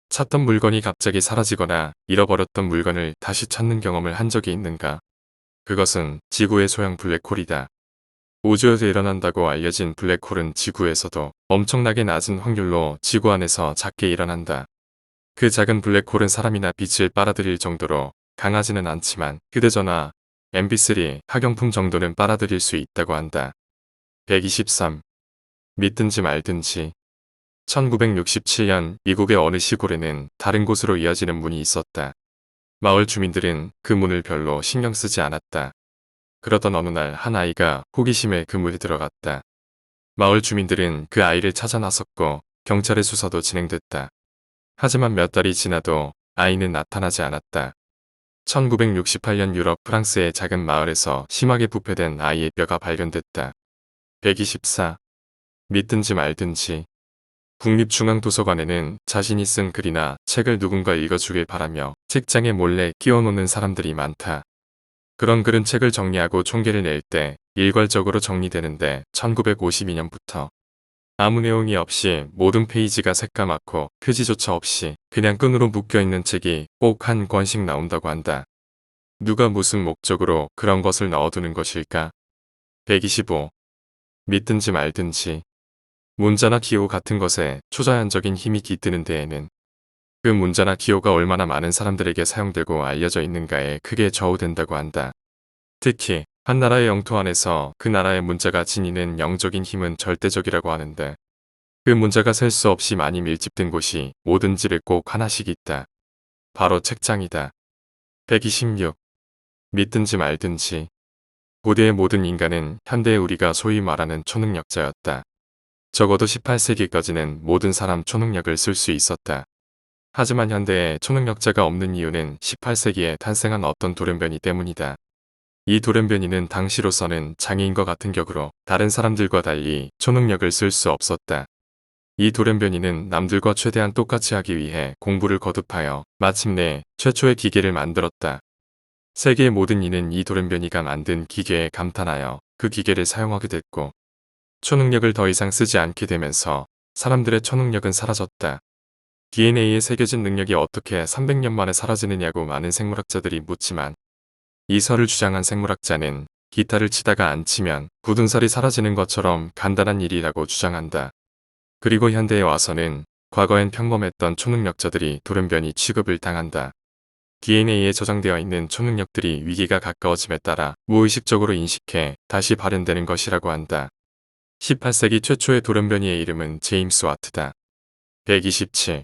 찾던 물건이 갑자기 사라지거나 잃어버렸던 물건을 다시 찾는 경험을 한 적이 있는가? 그것은 지구의 소형 블랙홀이다. 우주에서 일어난다고 알려진 블랙홀은 지구에서도 엄청나게 낮은 확률로 지구 안에서 작게 일어난다. 그 작은 블랙홀은 사람이나 빛을 빨아들일 정도로 강하지는 않지만 휴대전화, mp3, 학용품 정도는 빨아들일 수 있다고 한다. 123. 믿든지 말든지. 1967년 미국의 어느 시골에는 다른 곳으로 이어지는 문이 있었다. 마을 주민들은 그 문을 별로 신경 쓰지 않았다. 그러던 어느 날 한 아이가 호기심에 그 문에 들어갔다. 마을 주민들은 그 아이를 찾아 나섰고 경찰의 수사도 진행됐다. 하지만 몇 달이 지나도 아이는 나타나지 않았다. 1968년 유럽 프랑스의 작은 마을에서 심하게 부패된 아이의 뼈가 발견됐다. 124. 믿든지 말든지. 국립중앙도서관에는 자신이 쓴 글이나 책을 누군가 읽어주길 바라며 책장에 몰래 끼워놓는 사람들이 많다. 그런 글은 책을 정리하고 총계를 낼 때 일괄적으로 정리되는데 1952년부터 아무 내용이 없이 모든 페이지가 새까맣고 표지조차 없이 그냥 끈으로 묶여있는 책이 꼭 한 권씩 나온다고 한다. 누가 무슨 목적으로 그런 것을 넣어두는 것일까? 125. 믿든지 말든지. 문자나 기호 같은 것에 초자연적인 힘이 깃드는 데에는 그 문자나 기호가 얼마나 많은 사람들에게 사용되고 알려져 있는가에 크게 좌우된다고 한다. 특히 한 나라의 영토 안에서 그 나라의 문자가 지니는 영적인 힘은 절대적이라고 하는데 그 문자가 셀 수 없이 많이 밀집된 곳이 모든 집에 꼭 하나씩 있다. 바로 책장이다. 126. 믿든지 말든지. 고대의 모든 인간은 현대의 우리가 소위 말하는 초능력자였다. 적어도 18세기까지는 모든 사람 초능력을 쓸 수 있었다. 하지만 현대에 초능력자가 없는 이유는 18세기에 탄생한 어떤 돌연변이 때문이다. 이 돌연변이는 당시로서는 장애인과 같은 격으로 다른 사람들과 달리 초능력을 쓸 수 없었다. 이 돌연변이는 남들과 최대한 똑같이 하기 위해 공부를 거듭하여 마침내 최초의 기계를 만들었다. 세계의 모든 이는 이 돌연변이가 만든 기계에 감탄하여 그 기계를 사용하게 됐고 초능력을 더 이상 쓰지 않게 되면서 사람들의 초능력은 사라졌다. DNA에 새겨진 능력이 어떻게 300년 만에 사라지느냐고 많은 생물학자들이 묻지만 이 설을 주장한 생물학자는 기타를 치다가 안 치면 굳은 살이 사라지는 것처럼 간단한 일이라고 주장한다. 그리고 현대에 와서는 과거엔 평범했던 초능력자들이 돌연변이 취급을 당한다. DNA에 저장되어 있는 초능력들이 위기가 가까워짐에 따라 무의식적으로 인식해 다시 발현되는 것이라고 한다. 18세기 최초의 돌연변이의 이름은 제임스 와트다. 127.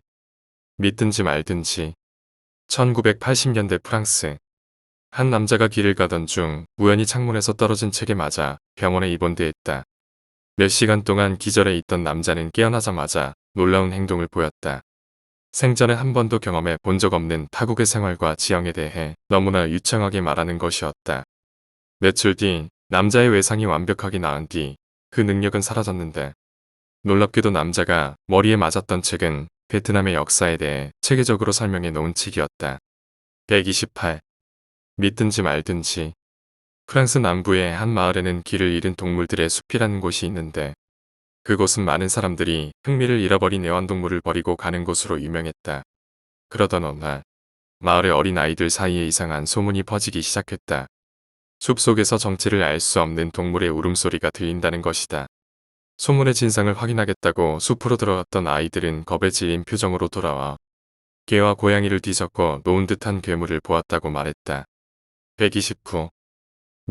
믿든지 말든지. 1980년대 프랑스. 한 남자가 길을 가던 중 우연히 창문에서 떨어진 책에 맞아 병원에 입원되었다. 몇 시간 동안 기절해 있던 남자는 깨어나자마자 놀라운 행동을 보였다. 생전에 한 번도 경험해 본 적 없는 타국의 생활과 지형에 대해 너무나 유창하게 말하는 것이었다. 며칠 뒤 남자의 외상이 완벽하게 나은 뒤 그 능력은 사라졌는데 놀랍게도 남자가 머리에 맞았던 책은 베트남의 역사에 대해 체계적으로 설명해 놓은 책이었다. 128. 믿든지 말든지. 프랑스 남부의 한 마을에는 길을 잃은 동물들의 숲이라는 곳이 있는데 그곳은 많은 사람들이 흥미를 잃어버린 애완동물을 버리고 가는 곳으로 유명했다. 그러던 어느 날 마을의 어린 아이들 사이에 이상한 소문이 퍼지기 시작했다. 숲속에서 정체를 알 수 없는 동물의 울음소리가 들린다는 것이다. 소문의 진상을 확인하겠다고 숲으로 들어갔던 아이들은 겁에 질린 표정으로 돌아와 개와 고양이를 뒤섞어 놓은 듯한 괴물을 보았다고 말했다. 129.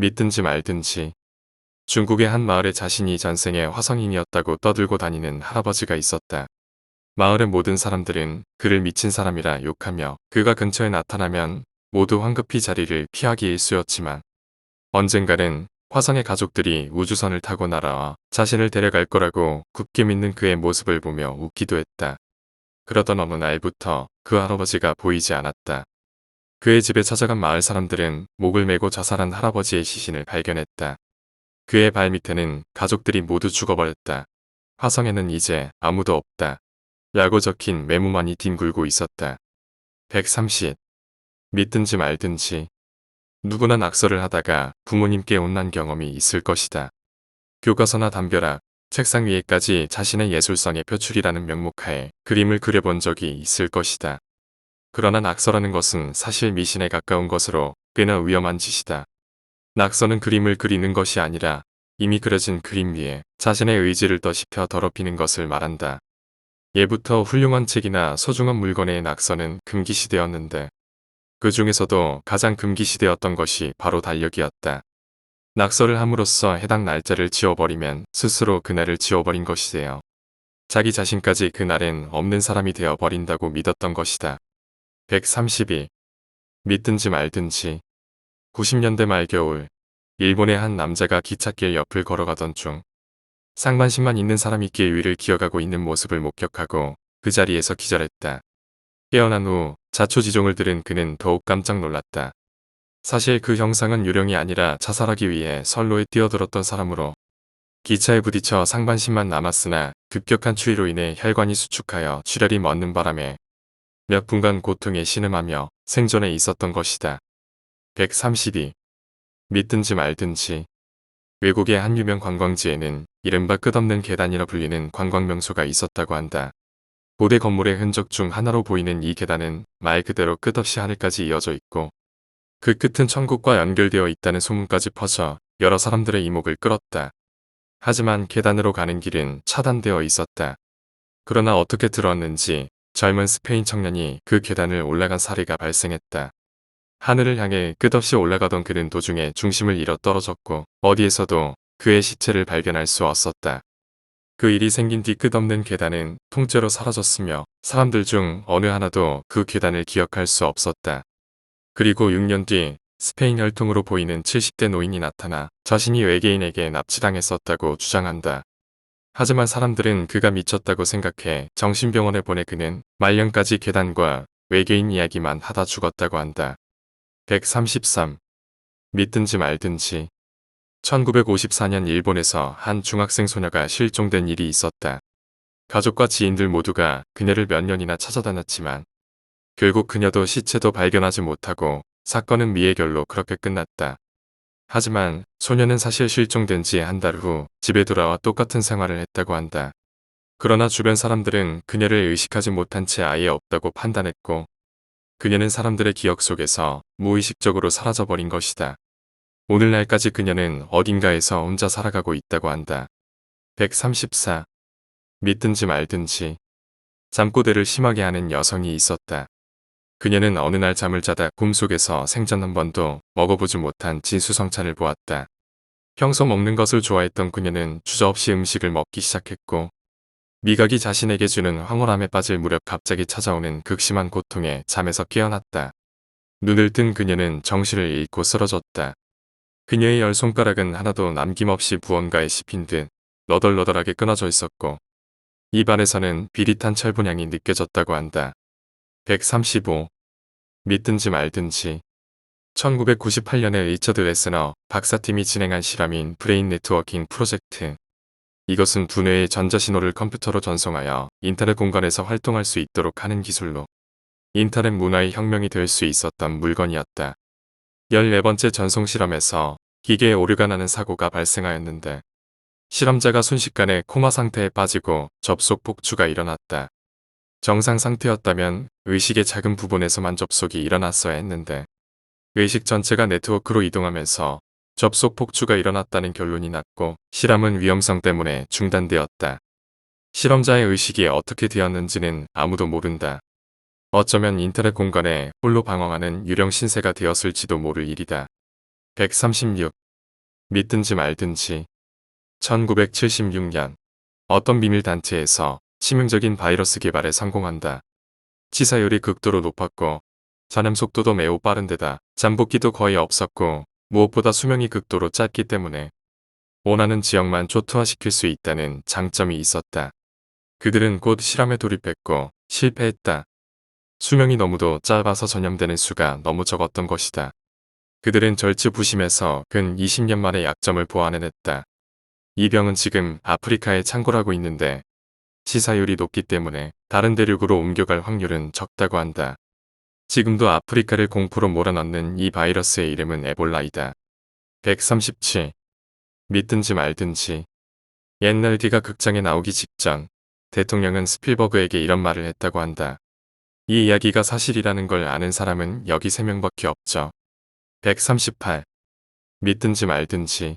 믿든지 말든지. 중국의 한 마을에 자신이 전생의 화성인이었다고 떠들고 다니는 할아버지가 있었다. 마을의 모든 사람들은 그를 미친 사람이라 욕하며 그가 근처에 나타나면 모두 황급히 자리를 피하기 일쑤였지만 언젠가는 화성의 가족들이 우주선을 타고 날아와 자신을 데려갈 거라고 굳게 믿는 그의 모습을 보며 웃기도 했다. 그러던 어느 날부터 그 할아버지가 보이지 않았다. 그의 집에 찾아간 마을 사람들은 목을 메고 자살한 할아버지의 시신을 발견했다. 그의 발밑에는 가족들이 모두 죽어버렸다. 화성에는 이제 아무도 없다. 라고 적힌 메모만이 뒹굴고 있었다. 130. 믿든지 말든지. 누구나 낙서를 하다가 부모님께 혼난 경험이 있을 것이다. 교과서나 담벼락, 책상 위에까지 자신의 예술성의 표출이라는 명목하에 그림을 그려본 적이 있을 것이다. 그러나 낙서라는 것은 사실 미신에 가까운 것으로 꽤나 위험한 짓이다. 낙서는 그림을 그리는 것이 아니라 이미 그려진 그림 위에 자신의 의지를 더씹혀 더럽히는 것을 말한다. 예부터 훌륭한 책이나 소중한 물건의 낙서는 금기시되었는데 그 중에서도 가장 금기시되었던 것이 바로 달력이었다. 낙서를 함으로써 해당 날짜를 지워버리면 스스로 그날을 지워버린 것이되어 자기 자신까지 그날엔 없는 사람이 되어버린다고 믿었던 것이다. 132. 믿든지 말든지. 90년대 말 겨울 일본의 한 남자가 기찻길 옆을 걸어가던 중 상반신만 있는 사람이 길 위를 기어가고 있는 모습을 목격하고 그 자리에서 기절했다. 깨어난 후 자초지종을 들은 그는 더욱 깜짝 놀랐다. 사실 그 형상은 유령이 아니라 자살하기 위해 선로에 뛰어들었던 사람으로 기차에 부딪혀 상반신만 남았으나 급격한 추위로 인해 혈관이 수축하여 출혈이 멎는 바람에 몇 분간 고통에 신음하며 생존해 있었던 것이다. 132. 믿든지 말든지. 외국의 한 유명 관광지에는 이른바 끝없는 계단이라 불리는 관광명소가 있었다고 한다. 고대 건물의 흔적 중 하나로 보이는 이 계단은 말 그대로 끝없이 하늘까지 이어져 있고 그 끝은 천국과 연결되어 있다는 소문까지 퍼져 여러 사람들의 이목을 끌었다. 하지만 계단으로 가는 길은 차단되어 있었다. 그러나 어떻게 들었는지 젊은 스페인 청년이 그 계단을 올라간 사례가 발생했다. 하늘을 향해 끝없이 올라가던 그는 도중에 중심을 잃어 떨어졌고 어디에서도 그의 시체를 발견할 수 없었다. 그 일이 생긴 뒤 끝없는 계단은 통째로 사라졌으며 사람들 중 어느 하나도 그 계단을 기억할 수 없었다. 그리고 6년 뒤 스페인 혈통으로 보이는 70대 노인이 나타나 자신이 외계인에게 납치당했었다고 주장한다. 하지만 사람들은 그가 미쳤다고 생각해 정신병원에 보내 그는 말년까지 계단과 외계인 이야기만 하다 죽었다고 한다. 133. 믿든지 말든지. 1954년 일본에서 한 중학생 소녀가 실종된 일이 있었다. 가족과 지인들 모두가 그녀를 몇 년이나 찾아다녔지만 결국 그녀도 시체도 발견하지 못하고 사건은 미해결로 그렇게 끝났다. 하지만 소녀는 사실 실종된 지 한 달 후 집에 돌아와 똑같은 생활을 했다고 한다. 그러나 주변 사람들은 그녀를 의식하지 못한 채 아예 없다고 판단했고 그녀는 사람들의 기억 속에서 무의식적으로 사라져버린 것이다. 오늘날까지 그녀는 어딘가에서 혼자 살아가고 있다고 한다. 134. 믿든지 말든지. 잠꼬대를 심하게 하는 여성이 있었다. 그녀는 어느 날 잠을 자다 꿈속에서 생전 한 번도 먹어보지 못한 진수성찬을 보았다. 평소 먹는 것을 좋아했던 그녀는 주저없이 음식을 먹기 시작했고 미각이 자신에게 주는 황홀함에 빠질 무렵 갑자기 찾아오는 극심한 고통에 잠에서 깨어났다. 눈을 뜬 그녀는 정신을 잃고 쓰러졌다. 그녀의 열 손가락은 하나도 남김없이 무언가에 씹힌 듯 너덜너덜하게 끊어져 있었고 입안에서는 비릿한 철분향이 느껴졌다고 한다. 135. 믿든지 말든지. 1998년에 리처드 레스너 박사팀이 진행한 실험인 브레인 네트워킹 프로젝트. 이것은 두뇌의 전자신호를 컴퓨터로 전송하여 인터넷 공간에서 활동할 수 있도록 하는 기술로 인터넷 문화의 혁명이 될 수 있었던 물건이었다. 14번째 전송 실험에서 기계에 오류가 나는 사고가 발생하였는데 실험자가 순식간에 코마 상태에 빠지고 접속 폭주가 일어났다. 정상 상태였다면 의식의 작은 부분에서만 접속이 일어났어야 했는데 의식 전체가 네트워크로 이동하면서 접속 폭주가 일어났다는 결론이 났고 실험은 위험성 때문에 중단되었다. 실험자의 의식이 어떻게 되었는지는 아무도 모른다. 어쩌면 인터넷 공간에 홀로 방황하는 유령 신세가 되었을지도 모를 일이다. 136. 믿든지 말든지. 1976년 어떤 비밀 단체에서 치명적인 바이러스 개발에 성공한다. 치사율이 극도로 높았고 전염 속도도 매우 빠른데다 잠복기도 거의 없었고 무엇보다 수명이 극도로 짧기 때문에 원하는 지역만 초토화시킬 수 있다는 장점이 있었다. 그들은 곧 실험에 돌입했고 실패했다. 수명이 너무도 짧아서 전염되는 수가 너무 적었던 것이다. 그들은 절치부심해서 근 20년 만에 약점을 보완해냈다. 이 병은 지금 아프리카에 창궐하고 있는데 치사율이 높기 때문에 다른 대륙으로 옮겨갈 확률은 적다고 한다. 지금도 아프리카를 공포로 몰아넣는 이 바이러스의 이름은 에볼라이다. 137. 믿든지 말든지. 옛날 뒤가 극장에 나오기 직전 대통령은 스필버그에게 이런 말을 했다고 한다. 이 이야기가 사실이라는 걸 아는 사람은 여기 3명밖에 없죠. 138. 믿든지 말든지.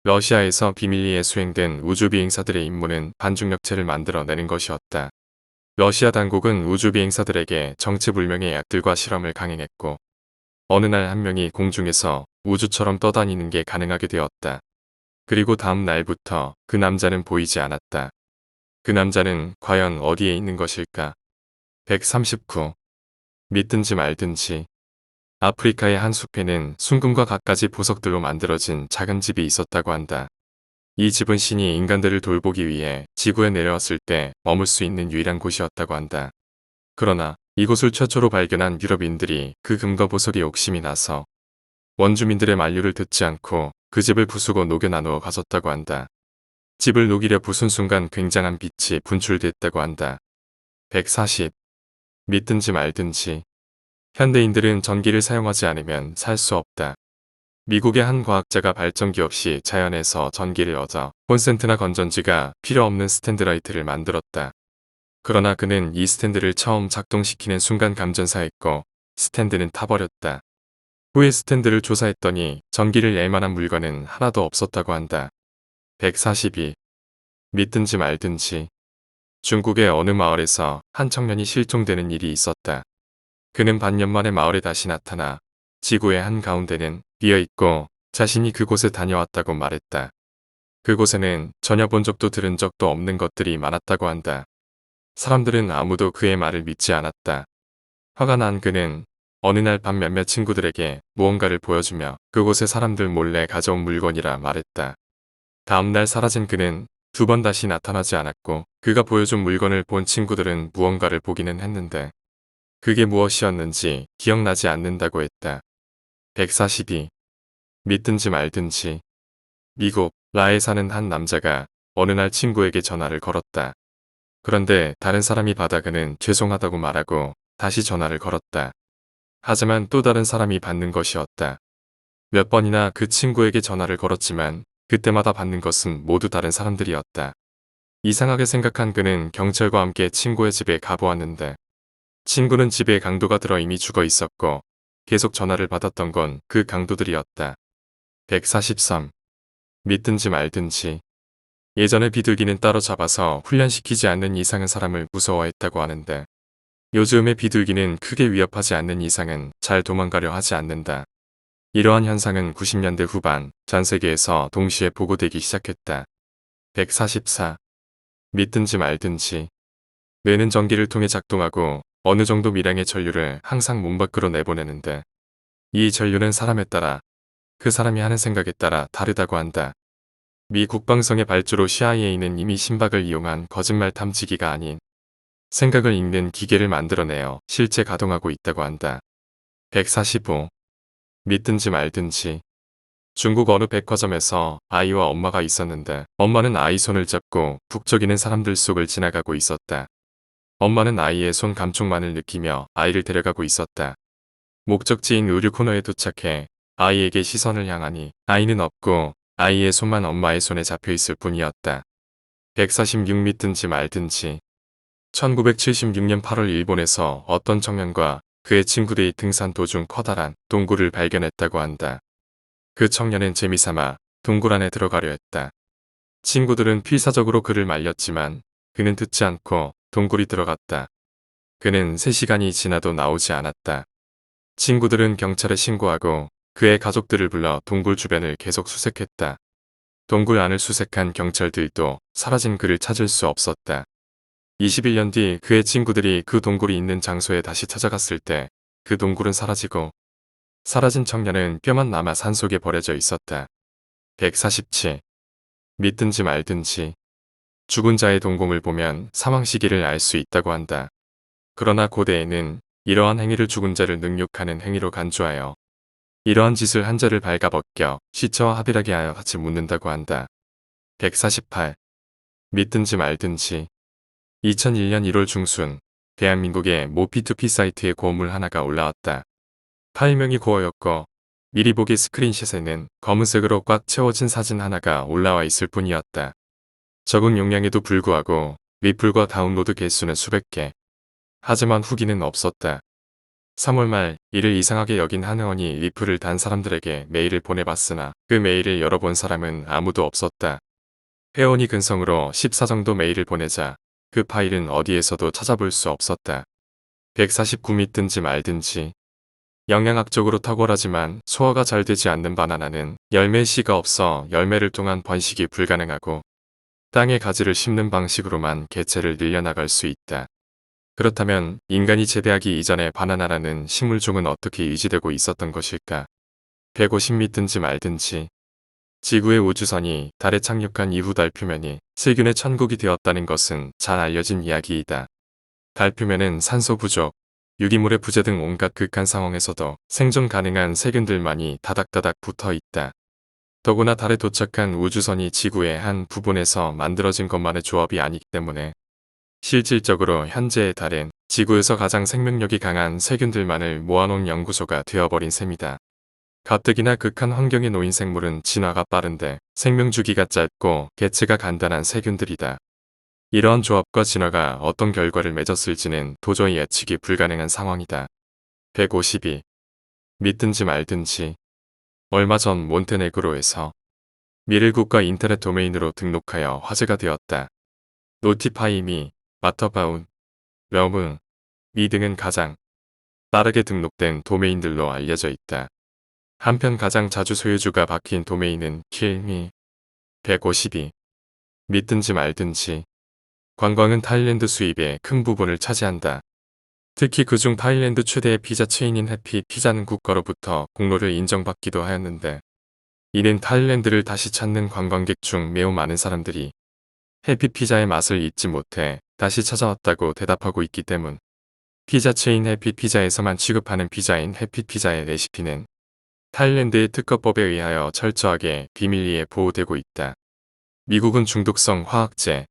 러시아에서 비밀리에 수행된 우주비행사들의 임무는 반중력체를 만들어내는 것이었다. 러시아 당국은 우주비행사들에게 정체불명의 약들과 실험을 강행했고 어느 날 한 명이 공중에서 우주처럼 떠다니는 게 가능하게 되었다. 그리고 다음 날부터 그 남자는 보이지 않았다. 그 남자는 과연 어디에 있는 것일까? 139. 믿든지 말든지. 아프리카의 한 숲에는 순금과 갖가지 보석들로 만들어진 작은 집이 있었다고 한다. 이 집은 신이 인간들을 돌보기 위해 지구에 내려왔을 때 머물 수 있는 유일한 곳이었다고 한다. 그러나 이곳을 최초로 발견한 유럽인들이 그 금과 보석에 욕심이 나서 원주민들의 만류를 듣지 않고 그 집을 부수고 녹여 나누어 가졌다고 한다. 집을 녹이려 부순 순간 굉장한 빛이 분출됐다고 한다. 140. 믿든지 말든지. 현대인들은 전기를 사용하지 않으면 살 수 없다. 미국의 한 과학자가 발전기 없이 자연에서 전기를 얻어 콘센트나 건전지가 필요 없는 스탠드라이트를 만들었다. 그러나 그는 이 스탠드를 처음 작동시키는 순간 감전사했고 스탠드는 타버렸다. 후에 스탠드를 조사했더니 전기를 낼 만한 물건은 하나도 없었다고 한다. 142. 믿든지 말든지. 중국의 어느 마을에서 한 청년이 실종되는 일이 있었다. 그는 반년 만에 마을에 다시 나타나 지구의 한가운데는 비어있고 자신이 그곳에 다녀왔다고 말했다. 그곳에는 전혀 본 적도 들은 적도 없는 것들이 많았다고 한다. 사람들은 아무도 그의 말을 믿지 않았다. 화가 난 그는 어느 날 밤 몇몇 친구들에게 무언가를 보여주며 그곳에 사람들 몰래 가져온 물건이라 말했다. 다음날 사라진 그는 2번 다시 나타나지 않았고 그가 보여준 물건을 본 친구들은 무언가를 보기는 했는데 그게 무엇이었는지 기억나지 않는다고 했다. 142. 믿든지 말든지. 미국 라에 사는 한 남자가 어느 날 친구에게 전화를 걸었다. 그런데 다른 사람이 받아 그는 죄송하다고 말하고 다시 전화를 걸었다. 하지만 또 다른 사람이 받는 것이었다. 몇 번이나 그 친구에게 전화를 걸었지만 그때마다 받는 것은 모두 다른 사람들이었다. 이상하게 생각한 그는 경찰과 함께 친구의 집에 가보았는데 친구는 집에 강도가 들어 이미 죽어 있었고 계속 전화를 받았던 건 그 강도들이었다. 143. 믿든지 말든지. 예전에 비둘기는 따로 잡아서 훈련시키지 않는 이상은 사람을 무서워했다고 하는데 요즘의 비둘기는 크게 위협하지 않는 이상은 잘 도망가려 하지 않는다. 이러한 현상은 90년대 후반 전 세계에서 동시에 보고되기 시작했다. 144. 믿든지 말든지. 뇌는 전기를 통해 작동하고 어느 정도 미량의 전류를 항상 몸 밖으로 내보내는데 이 전류는 사람에 따라 그 사람이 하는 생각에 따라 다르다고 한다. 미 국방성의 발주로 CIA는 이미 심박을 이용한 거짓말 탐지기가 아닌 생각을 읽는 기계를 만들어내어 실제 가동하고 있다고 한다. 145. 믿든지 말든지. 중국 어느 백화점에서 아이와 엄마가 있었는데 엄마는 아이 손을 잡고 북적이는 사람들 속을 지나가고 있었다. 엄마는 아이의 손 감촉만을 느끼며 아이를 데려가고 있었다. 목적지인 의류 코너에 도착해 아이에게 시선을 향하니 아이는 없고 아이의 손만 엄마의 손에 잡혀 있을 뿐이었다. 146 믿든지 말든지. 1976년 8월 일본에서 어떤 청년과 그의 친구들이 등산 도중 커다란 동굴을 발견했다고 한다. 그 청년은 재미삼아 동굴 안에 들어가려 했다. 친구들은 필사적으로 그를 말렸지만 그는 듣지 않고 동굴이 들어갔다. 그는 3시간이 지나도 나오지 않았다. 친구들은 경찰에 신고하고 그의 가족들을 불러 동굴 주변을 계속 수색했다. 동굴 안을 수색한 경찰들도 사라진 그를 찾을 수 없었다. 21년 뒤 그의 친구들이 그 동굴이 있는 장소에 다시 찾아갔을 때 그 동굴은 사라지고 사라진 청년은 뼈만 남아 산속에 버려져 있었다. 147. 믿든지 말든지. 죽은 자의 동공을 보면 사망 시기를 알 수 있다고 한다. 그러나 고대에는 이러한 행위를 죽은 자를 능욕하는 행위로 간주하여 이러한 짓을 한 자를 발가벗겨 시체와 합일하게 하여 같이 묻는다고 한다. 148. 믿든지 말든지. 2001년 1월 중순 대한민국의 모 P2P 사이트에 고어물 하나가 올라왔다. 파일명이 고어였고 미리 보기 스크린샷에는 검은색으로 꽉 채워진 사진 하나가 올라와 있을 뿐이었다. 적은 용량에도 불구하고 리플과 다운로드 개수는 수백 개. 하지만 후기는 없었다. 3월 말 이를 이상하게 여긴 한 회원이 리플을 단 사람들에게 메일을 보내봤으나 그 메일을 열어본 사람은 아무도 없었다. 회원이 근성으로 14 정도 메일을 보내자 그 파일은 어디에서도 찾아볼 수 없었다. 149 믿든지 말든지. 영양학적으로 탁월하지만 소화가 잘 되지 않는 바나나는 열매 씨가 없어 열매를 통한 번식이 불가능하고 땅에 가지를 심는 방식으로만 개체를 늘려나갈 수 있다. 그렇다면 인간이 재배하기 이전에 바나나라는 식물종은 어떻게 유지되고 있었던 것일까? 150 믿든지 말든지. 지구의 우주선이 달에 착륙한 이후 달 표면이 세균의 천국이 되었다는 것은 잘 알려진 이야기이다. 달 표면은 산소 부족, 유기물의 부재 등 온갖 극한 상황에서도 생존 가능한 세균들만이 다닥다닥 붙어 있다. 더구나 달에 도착한 우주선이 지구의 한 부분에서 만들어진 것만의 조합이 아니기 때문에 실질적으로 현재의 달은 지구에서 가장 생명력이 강한 세균들만을 모아놓은 연구소가 되어버린 셈이다. 가뜩이나 극한 환경에 놓인 생물은 진화가 빠른데 생명 주기가 짧고 개체가 간단한 세균들이다. 이러한 조합과 진화가 어떤 결과를 맺었을지는 도저히 예측이 불가능한 상황이다. 152. 믿든지 말든지. 얼마 전 몬테네그로에서 미를국가 인터넷 도메인으로 등록하여 화제가 되었다. 노티파이미, 마터바운, 려무, 미 등은 가장 빠르게 등록된 도메인들로 알려져 있다. 한편 가장 자주 소유주가 바뀐 도메인은 킬미. 152. 믿든지 말든지. 관광은 타일랜드 수입의 큰 부분을 차지한다. 특히 그중 타일랜드 최대의 피자 체인인 해피 피자는 국가로부터 공로를 인정받기도 하였는데 이는 타일랜드를 다시 찾는 관광객 중 매우 많은 사람들이 해피 피자의 맛을 잊지 못해 다시 찾아왔다고 대답하고 있기 때문. 피자 체인 해피 피자에서만 취급하는 피자인 해피 피자의 레시피는 타일랜드의 특허법에 의하여 철저하게 비밀리에 보호되고 있다. 미국은 중독성 화학제,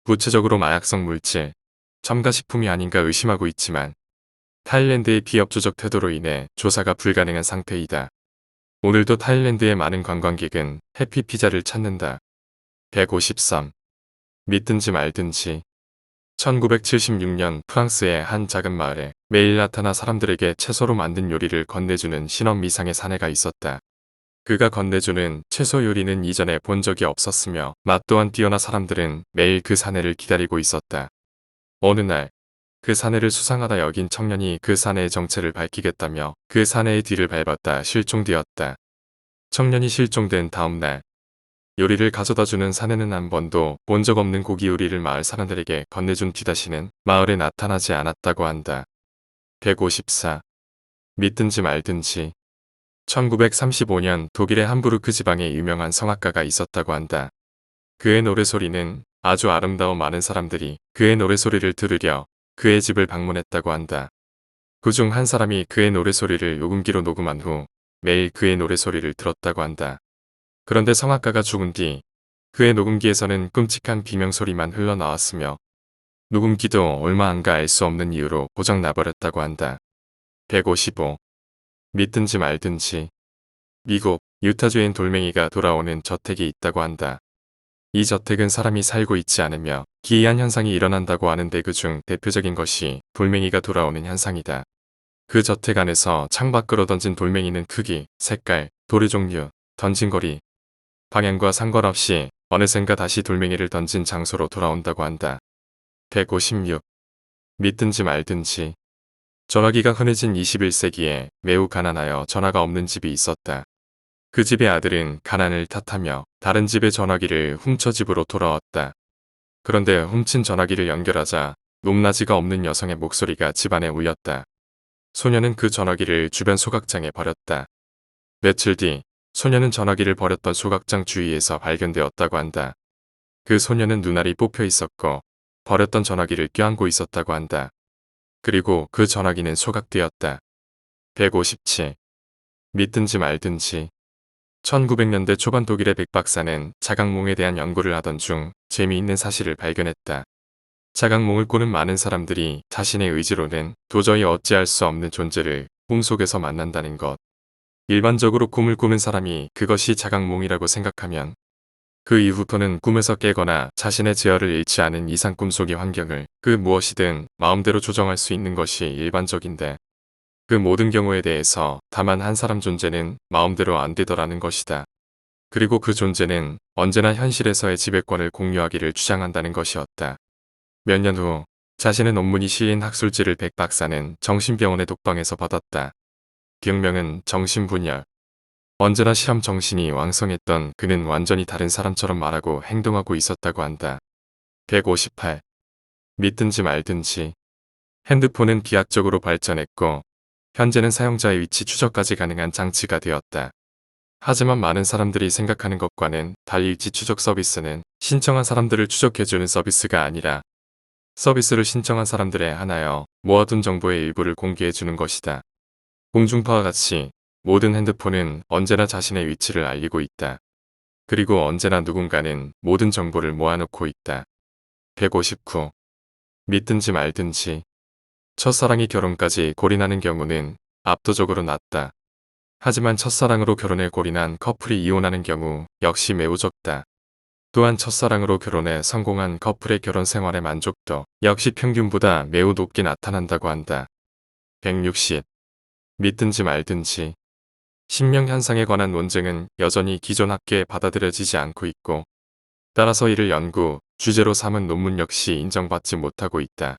구체적으로 마약성 물질, 첨가식품이 아닌가 의심하고 있지만 타일랜드의 비협조적 태도로 인해 조사가 불가능한 상태이다. 오늘도 타일랜드의 많은 관광객은 해피피자를 찾는다. 153. 믿든지 말든지. 1976년 프랑스의 한 작은 마을에 매일 나타나 사람들에게 채소로 만든 요리를 건네주는 신원 미상의 사내가 있었다. 그가 건네주는 채소 요리는 이전에 본 적이 없었으며 맛 또한 뛰어나 사람들은 매일 그 사내를 기다리고 있었다. 어느 날 그 사내를 수상하다 여긴 청년이 그 사내의 정체를 밝히겠다며 그 사내의 뒤를 밟았다 실종되었다. 청년이 실종된 다음 날 요리를 가져다주는 사내는 한 번도 본 적 없는 고기 요리를 마을 사람들에게 건네준 뒤 다시는 마을에 나타나지 않았다고 한다. 154. 믿든지 말든지. 1935년 독일의 함부르크 지방에 유명한 성악가가 있었다고 한다. 그의 노래소리는 아주 아름다워 많은 사람들이 그의 노래소리를 들으려 그의 집을 방문했다고 한다. 그중 한 사람이 그의 노래소리를 녹음기로 녹음한 후 매일 그의 노래소리를 들었다고 한다. 그런데 성악가가 죽은 뒤 그의 녹음기에서는 끔찍한 비명소리만 흘러나왔으며 녹음기도 얼마 안가 알 수 없는 이유로 고장 나버렸다고 한다. 155. 믿든지 말든지. 미국 유타주엔 돌멩이가 돌아오는 저택이 있다고 한다. 이 저택은 사람이 살고 있지 않으며 기이한 현상이 일어난다고 하는데 그중 대표적인 것이 돌멩이가 돌아오는 현상이다. 그 저택 안에서 창밖으로 던진 돌멩이는 크기, 색깔, 돌의 종류, 던진 거리, 방향과 상관없이 어느샌가 다시 돌멩이를 던진 장소로 돌아온다고 한다. 156. 믿든지 말든지. 전화기가 흔해진 21세기에 매우 가난하여 전화가 없는 집이 있었다. 그 집의 아들은 가난을 탓하며 다른 집의 전화기를 훔쳐 집으로 돌아왔다. 그런데 훔친 전화기를 연결하자 높낮이가 없는 여성의 목소리가 집안에 울렸다. 소녀는 그 전화기를 주변 소각장에 버렸다. 며칠 뒤 소녀는 전화기를 버렸던 소각장 주위에서 발견되었다고 한다. 그 소녀는 눈알이 뽑혀 있었고 버렸던 전화기를 껴안고 있었다고 한다. 그리고 그 전화기는 소각되었다. 157. 믿든지 말든지. 1900년대 초반 독일의 백 박사는 자각몽에 대한 연구를 하던 중 재미있는 사실을 발견했다. 자각몽을 꾸는 많은 사람들이 자신의 의지로는 도저히 어찌할 수 없는 존재를 꿈속에서 만난다는 것. 일반적으로 꿈을 꾸는 사람이 그것이 자각몽이라고 생각하면 그 이후부터는 꿈에서 깨거나 자신의 제어를 잃지 않은 이상 꿈속의 환경을 그 무엇이든 마음대로 조정할 수 있는 것이 일반적인데 그 모든 경우에 대해서 다만 한 사람 존재는 마음대로 안 되더라는 것이다. 그리고 그 존재는 언제나 현실에서의 지배권을 공유하기를 주장한다는 것이었다. 몇 년 후 자신의 논문이 실린 학술지를 백 박사는 정신병원의 독방에서 받았다. 병명은 정신분열. 언제나 실험 정신이 왕성했던 그는 완전히 다른 사람처럼 말하고 행동하고 있었다고 한다. 158. 믿든지 말든지. 핸드폰은 기하학적으로 발전했고 현재는 사용자의 위치 추적까지 가능한 장치가 되었다. 하지만 많은 사람들이 생각하는 것과는 달리 위치 추적 서비스는 신청한 사람들을 추적해주는 서비스가 아니라 서비스를 신청한 사람들에 한하여 모아둔 정보의 일부를 공개해주는 것이다. 공중파와 같이 모든 핸드폰은 언제나 자신의 위치를 알리고 있다. 그리고 언제나 누군가는 모든 정보를 모아놓고 있다. 159. 믿든지 말든지. 첫사랑이 결혼까지 골인하는 경우는 압도적으로 낮다. 하지만 첫사랑으로 결혼해 골인한 커플이 이혼하는 경우 역시 매우 적다. 또한 첫사랑으로 결혼해 성공한 커플의 결혼 생활의 만족도 역시 평균보다 매우 높게 나타난다고 한다. 160. 믿든지 말든지. 신명현상에 관한 논쟁은 여전히 기존 학계에 받아들여지지 않고 있고 따라서 이를 연구, 주제로 삼은 논문 역시 인정받지 못하고 있다.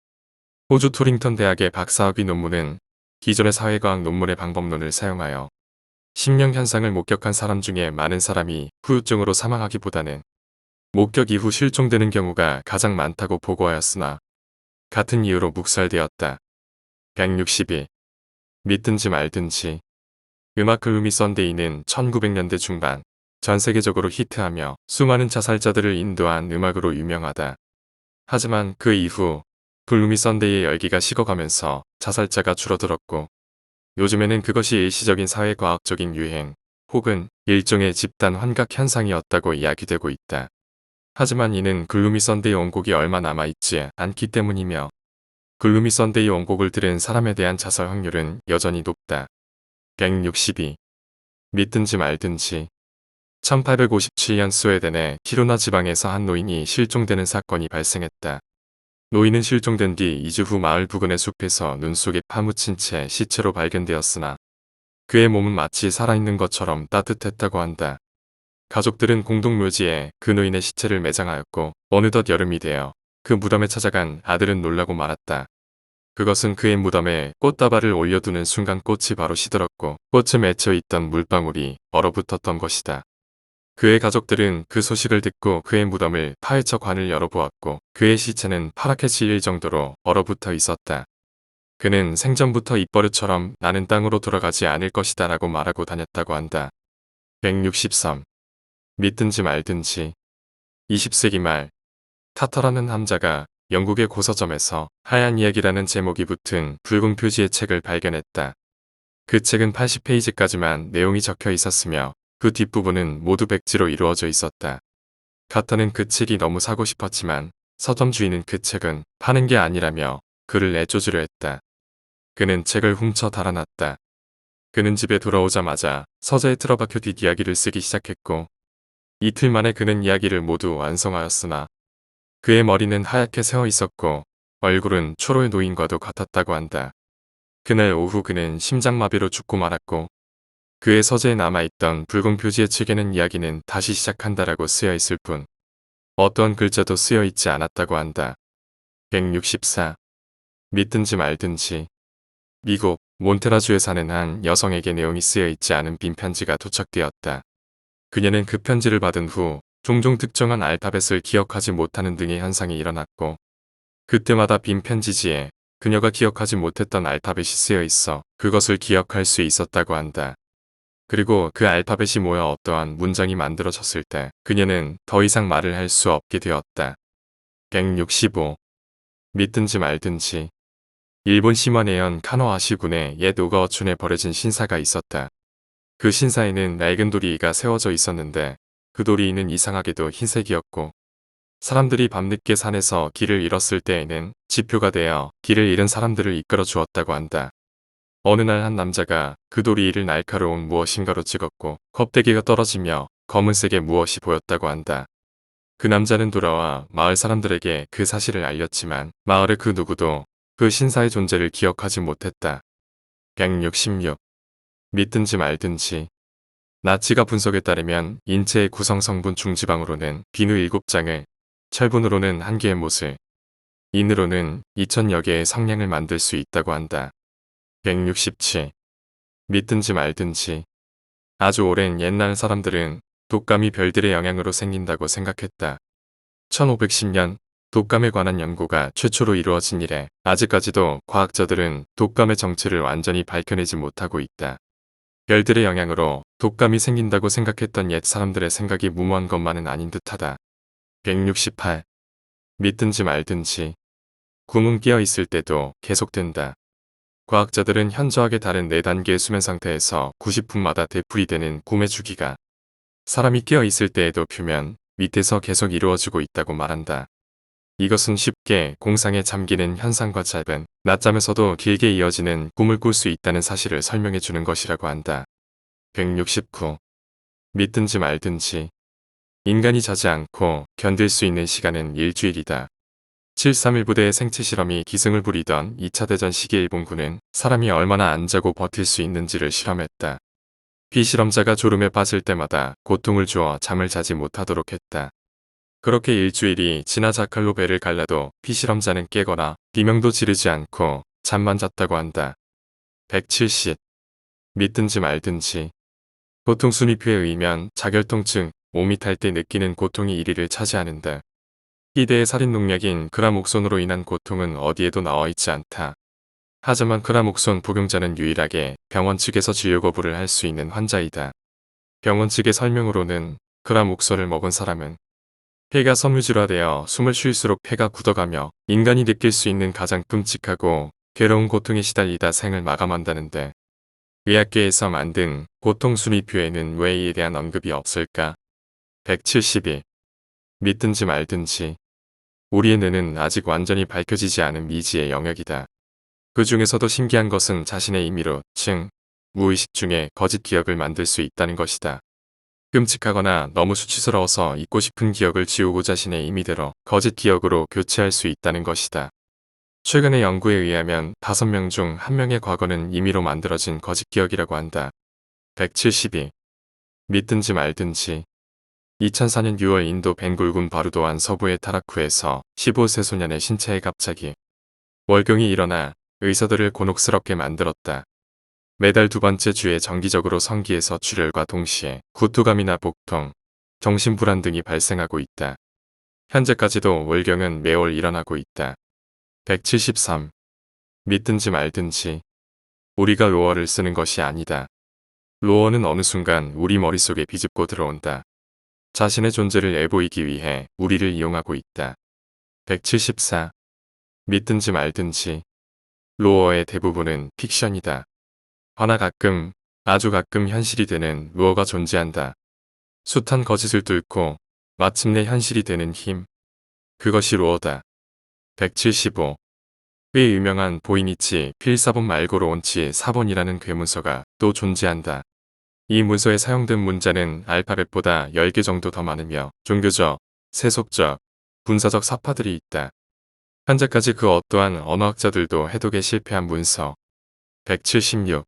호주 토링턴 대학의 박사학위 논문은 기존의 사회과학 논문의 방법론을 사용하여 신명현상을 목격한 사람 중에 많은 사람이 후유증으로 사망하기보다는 목격 이후 실종되는 경우가 가장 많다고 보고하였으나 같은 이유로 묵살되었다. 162. 믿든지 말든지. 음악 글루미 썬데이는 1900년대 중반 전 세계적으로 히트하며 수많은 자살자들을 인도한 음악으로 유명하다. 하지만 그 이후 글루미 썬데이의 열기가 식어가면서 자살자가 줄어들었고 요즘에는 그것이 일시적인 사회과학적인 유행 혹은 일종의 집단 환각 현상이었다고 이야기되고 있다. 하지만 이는 글루미 썬데이 원곡이 얼마 남아있지 않기 때문이며 글루미 썬데이 원곡을 들은 사람에 대한 자살 확률은 여전히 높다. 162. 믿든지 말든지. 1857년 스웨덴의 키루나 지방에서 한 노인이 실종되는 사건이 발생했다. 노인은 실종된 뒤 2주 후 마을 부근의 숲에서 눈 속에 파묻힌 채 시체로 발견되었으나 그의 몸은 마치 살아있는 것처럼 따뜻했다고 한다. 가족들은 공동묘지에 그 노인의 시체를 매장하였고 어느덧 여름이 되어 그 무덤에 찾아간 아들은 놀라고 말았다. 그것은 그의 무덤에 꽃다발을 올려두는 순간 꽃이 바로 시들었고 꽃에 맺혀 있던 물방울이 얼어붙었던 것이다. 그의 가족들은 그 소식을 듣고 그의 무덤을 파헤쳐 관을 열어보았고 그의 시체는 파랗게 질릴 정도로 얼어붙어 있었다. 그는 생전부터 입버릇처럼 나는 땅으로 돌아가지 않을 것이다 라고 말하고 다녔다고 한다. 163. 믿든지 말든지. 20세기 말 타터라는 남자가 영국의 고서점에서 하얀 이야기라는 제목이 붙은 붉은 표지의 책을 발견했다. 그 책은 80페이지까지만 내용이 적혀 있었으며 그 뒷부분은 모두 백지로 이루어져 있었다. 카터는 그 책이 너무 사고 싶었지만 서점 주인은 그 책은 파는 게 아니라며 그를 내쫓으려 했다. 그는 책을 훔쳐 달아났다. 그는 집에 돌아오자마자 서재에 틀어박혀 뒷이야기를 쓰기 시작했고 이틀 만에 그는 이야기를 모두 완성하였으나 그의 머리는 하얗게 새어 있었고 얼굴은 초로의 노인과도 같았다고 한다. 그날 오후 그는 심장마비로 죽고 말았고 그의 서재에 남아있던 붉은 표지의 책에는 이야기는 다시 시작한다라고 쓰여 있을 뿐 어떠한 글자도 쓰여 있지 않았다고 한다. 164. 믿든지 말든지. 미국 몬테라주에 사는 한 여성에게 내용이 쓰여 있지 않은 빈 편지가 도착되었다. 그녀는 그 편지를 받은 후 종종 특정한 알파벳을 기억하지 못하는 등의 현상이 일어났고 그때마다 빈 편지지에 그녀가 기억하지 못했던 알파벳이 쓰여 있어 그것을 기억할 수 있었다고 한다. 그리고 그 알파벳이 모여 어떠한 문장이 만들어졌을 때 그녀는 더 이상 말을 할 수 없게 되었다. 165. 믿든지 말든지. 일본 시마네현 카노아시군의 옛 오가워촌에 버려진 신사가 있었다. 그 신사에는 낡은 도리이가 세워져 있었는데 그 도리이는 이상하게도 흰색이었고 사람들이 밤늦게 산에서 길을 잃었을 때에는 지표가 되어 길을 잃은 사람들을 이끌어 주었다고 한다. 어느 날 한 남자가 그 도리이를 날카로운 무엇인가로 찍었고 껍데기가 떨어지며 검은색의 무엇이 보였다고 한다. 그 남자는 돌아와 마을 사람들에게 그 사실을 알렸지만 마을의 그 누구도 그 신사의 존재를 기억하지 못했다. 166. 믿든지 말든지. 나치가 분석에 따르면 인체의 구성 성분 중지방으로는 비누 7장을, 철분으로는 1개의 못을, 인으로는 2000여 개의 성냥을 만들 수 있다고 한다. 167. 믿든지 말든지. 아주 오랜 옛날 사람들은 독감이 별들의 영향으로 생긴다고 생각했다. 1510년 독감에 관한 연구가 최초로 이루어진 이래 아직까지도 과학자들은 독감의 정체를 완전히 밝혀내지 못하고 있다. 별들의 영향으로 독감이 생긴다고 생각했던 옛 사람들의 생각이 무모한 것만은 아닌 듯하다. 168. 믿든지 말든지. 꿈은 깨어 있을 때도 계속된다. 과학자들은 현저하게 다른 4단계의 수면 상태에서 90분마다 되풀이되는 꿈의 주기가 사람이 깨어 있을 때에도 표면 밑에서 계속 이루어지고 있다고 말한다. 이것은 쉽게 공상에 잠기는 현상과 짧은 낮잠에서도 길게 이어지는 꿈을 꿀 수 있다는 사실을 설명해 주는 것이라고 한다. 169. 믿든지 말든지. 인간이 자지 않고 견딜 수 있는 시간은 일주일이다. 7.3.1 부대의 생체 실험이 기승을 부리던 2차 대전 시기에 일본군은 사람이 얼마나 안 자고 버틸 수 있는지를 실험했다. 비실험자가 졸음에 빠질 때마다 고통을 주어 잠을 자지 못하도록 했다. 그렇게 일주일이 지나 자칼로 배를 갈라도 피실험자는 깨거나 비명도 지르지 않고 잠만 잤다고 한다. 170. 믿든지 말든지. 고통순위표에 의하면 자결통증, 몸이 탈 때 느끼는 고통이 1위를 차지하는데 희대의 살인농약인 그라목손으로 인한 고통은 어디에도 나와 있지 않다. 하지만 그라목손 복용자는 유일하게 병원 측에서 진료 거부를 할 수 있는 환자이다. 병원 측의 설명으로는 그라목손을 먹은 사람은 폐가 섬유질화되어 숨을 쉴수록 폐가 굳어가며 인간이 느낄 수 있는 가장 끔찍하고 괴로운 고통에 시달리다 생을 마감한다는데 의학계에서 만든 고통순위표에는 왜 이에 대한 언급이 없을까? 172. 믿든지 말든지. 우리의 뇌는 아직 완전히 밝혀지지 않은 미지의 영역이다. 그 중에서도 신기한 것은 자신의 임의로, 즉, 무의식 중에 거짓 기억을 만들 수 있다는 것이다. 끔찍하거나 너무 수치스러워서 잊고 싶은 기억을 지우고 자신의 임의대로 거짓 기억으로 교체할 수 있다는 것이다. 최근의 연구에 의하면 5명 중 1명의 과거는 임의로 만들어진 거짓 기억이라고 한다. 172. 믿든지 말든지. 2004년 6월 인도 벵골군 바루도안 서부의 타라쿠에서 15세 소년의 신체에 갑자기 월경이 일어나 의사들을 곤혹스럽게 만들었다. 매달 2번째 주에 정기적으로 성기에서 출혈과 동시에 구토감이나 복통, 정신불안 등이 발생하고 있다. 현재까지도 월경은 매월 일어나고 있다. 173. 믿든지 말든지. 우리가 로어를 쓰는 것이 아니다. 로어는 어느 순간 우리 머릿속에 비집고 들어온다. 자신의 존재를 애보이기 위해 우리를 이용하고 있다. 174. 믿든지 말든지. 로어의 대부분은 픽션이다. 허나 가끔, 아주 가끔 현실이 되는 로어가 존재한다. 숱한 거짓을 뚫고 마침내 현실이 되는 힘. 그것이 로어다. 175. 꽤 유명한 보이니치 필사본 말고 로온치 4번이라는 괴문서가 또 존재한다. 이 문서에 사용된 문자는 알파벳보다 10개 정도 더 많으며 종교적, 세속적, 군사적 사파들이 있다. 현재까지 그 어떠한 언어학자들도 해독에 실패한 문서. 176.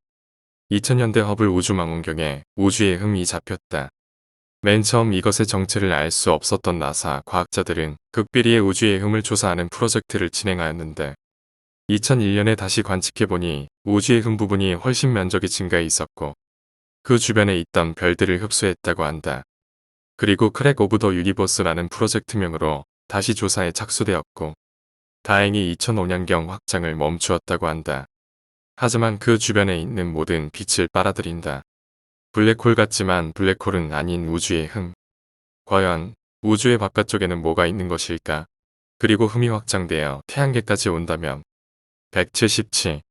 2000년대 허블 우주망원경에 우주의 흠이 잡혔다. 맨 처음 이것의 정체를 알 수 없었던 나사 과학자들은 극비리의 우주의 흠을 조사하는 프로젝트를 진행하였는데 2001년에 다시 관측해보니 우주의 흠 부분이 훨씬 면적이 증가해 있었고 그 주변에 있던 별들을 흡수했다고 한다. 그리고 크랙 오브 더 유니버스라는 프로젝트명으로 다시 조사에 착수되었고 다행히 2005년경 확장을 멈추었다고 한다. 하지만 그 주변에 있는 모든 빛을 빨아들인다. 블랙홀 같지만 블랙홀은 아닌 우주의 흠. 과연 우주의 바깥쪽에는 뭐가 있는 것일까? 그리고 흠이 확장되어 태양계까지 온다면 177.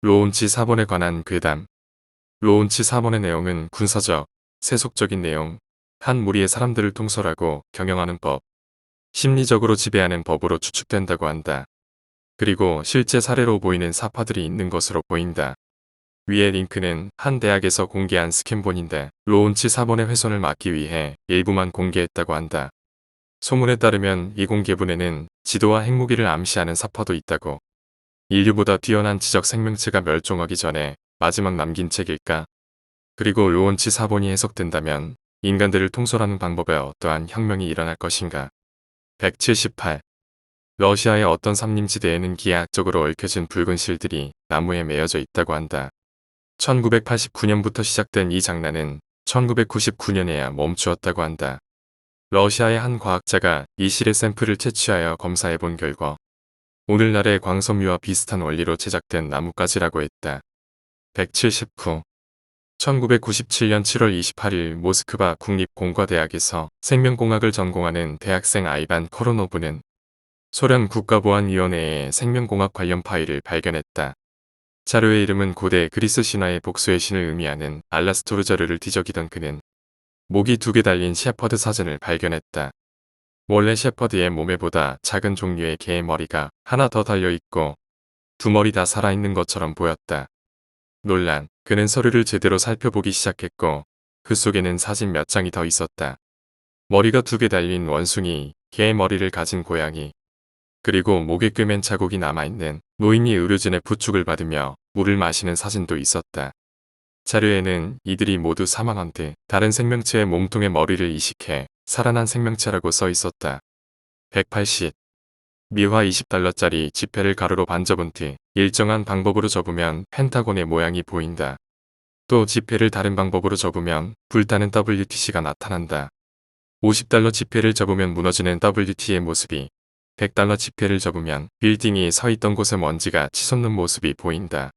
로운치 4번에 관한 괴담. 로운치 4번의 내용은 군사적, 세속적인 내용, 한 무리의 사람들을 통솔하고 경영하는 법, 심리적으로 지배하는 법으로 추측된다고 한다. 그리고 실제 사례로 보이는 사파들이 있는 것으로 보인다. 위의 링크는 한 대학에서 공개한 스캔본인데 로운치 4번의 훼손을 막기 위해 일부만 공개했다고 한다. 소문에 따르면 이 공개본에는 지도와 핵무기를 암시하는 사파도 있다고. 인류보다 뛰어난 지적 생명체가 멸종하기 전에 마지막 남긴 책일까? 그리고 로운치 4번이 해석된다면 인간들을 통솔하는 방법에 어떠한 혁명이 일어날 것인가? 178. 러시아의 어떤 삼림지대에는 기하학적으로 얽혀진 붉은 실들이 나무에 매여져 있다고 한다. 1989년부터 시작된 이 장난은 1999년에야 멈추었다고 한다. 러시아의 한 과학자가 이 실의 샘플을 채취하여 검사해본 결과 오늘날의 광섬유와 비슷한 원리로 제작된 나뭇가지라고 했다. 179. 1997년 7월 28일 모스크바 국립공과대학에서 생명공학을 전공하는 대학생 아이반 코로노브는 소련 국가보안위원회에 생명공학 관련 파일을 발견했다. 자료의 이름은 고대 그리스 신화의 복수의 신을 의미하는 알라스토르자르를 뒤적이던 그는 목이 2개 달린 셰퍼드 사진을 발견했다. 원래 셰퍼드의 몸에보다 작은 종류의 개의 머리가 하나 더 달려있고 두 머리 다 살아있는 것처럼 보였다. 논란, 그는 서류를 제대로 살펴보기 시작했고 그 속에는 사진 몇 장이 더 있었다. 머리가 2개 달린 원숭이, 개의 머리를 가진 고양이, 그리고 목에 꿰맨 자국이 남아있는 노인이 의료진의 부축을 받으며 물을 마시는 사진도 있었다. 자료에는 이들이 모두 사망한 뒤 다른 생명체의 몸통에 머리를 이식해 살아난 생명체라고 써 있었다. 180. 미화 20달러짜리 지폐를 가로로 반접은 뒤 일정한 방법으로 접으면 펜타곤의 모양이 보인다. 또 지폐를 다른 방법으로 접으면 불타는 WTC가 나타난다. 50달러 지폐를 접으면 무너지는 WT의 모습이, 100달러 지폐를 접으면 빌딩이 서 있던 곳에 먼지가 치솟는 모습이 보인다.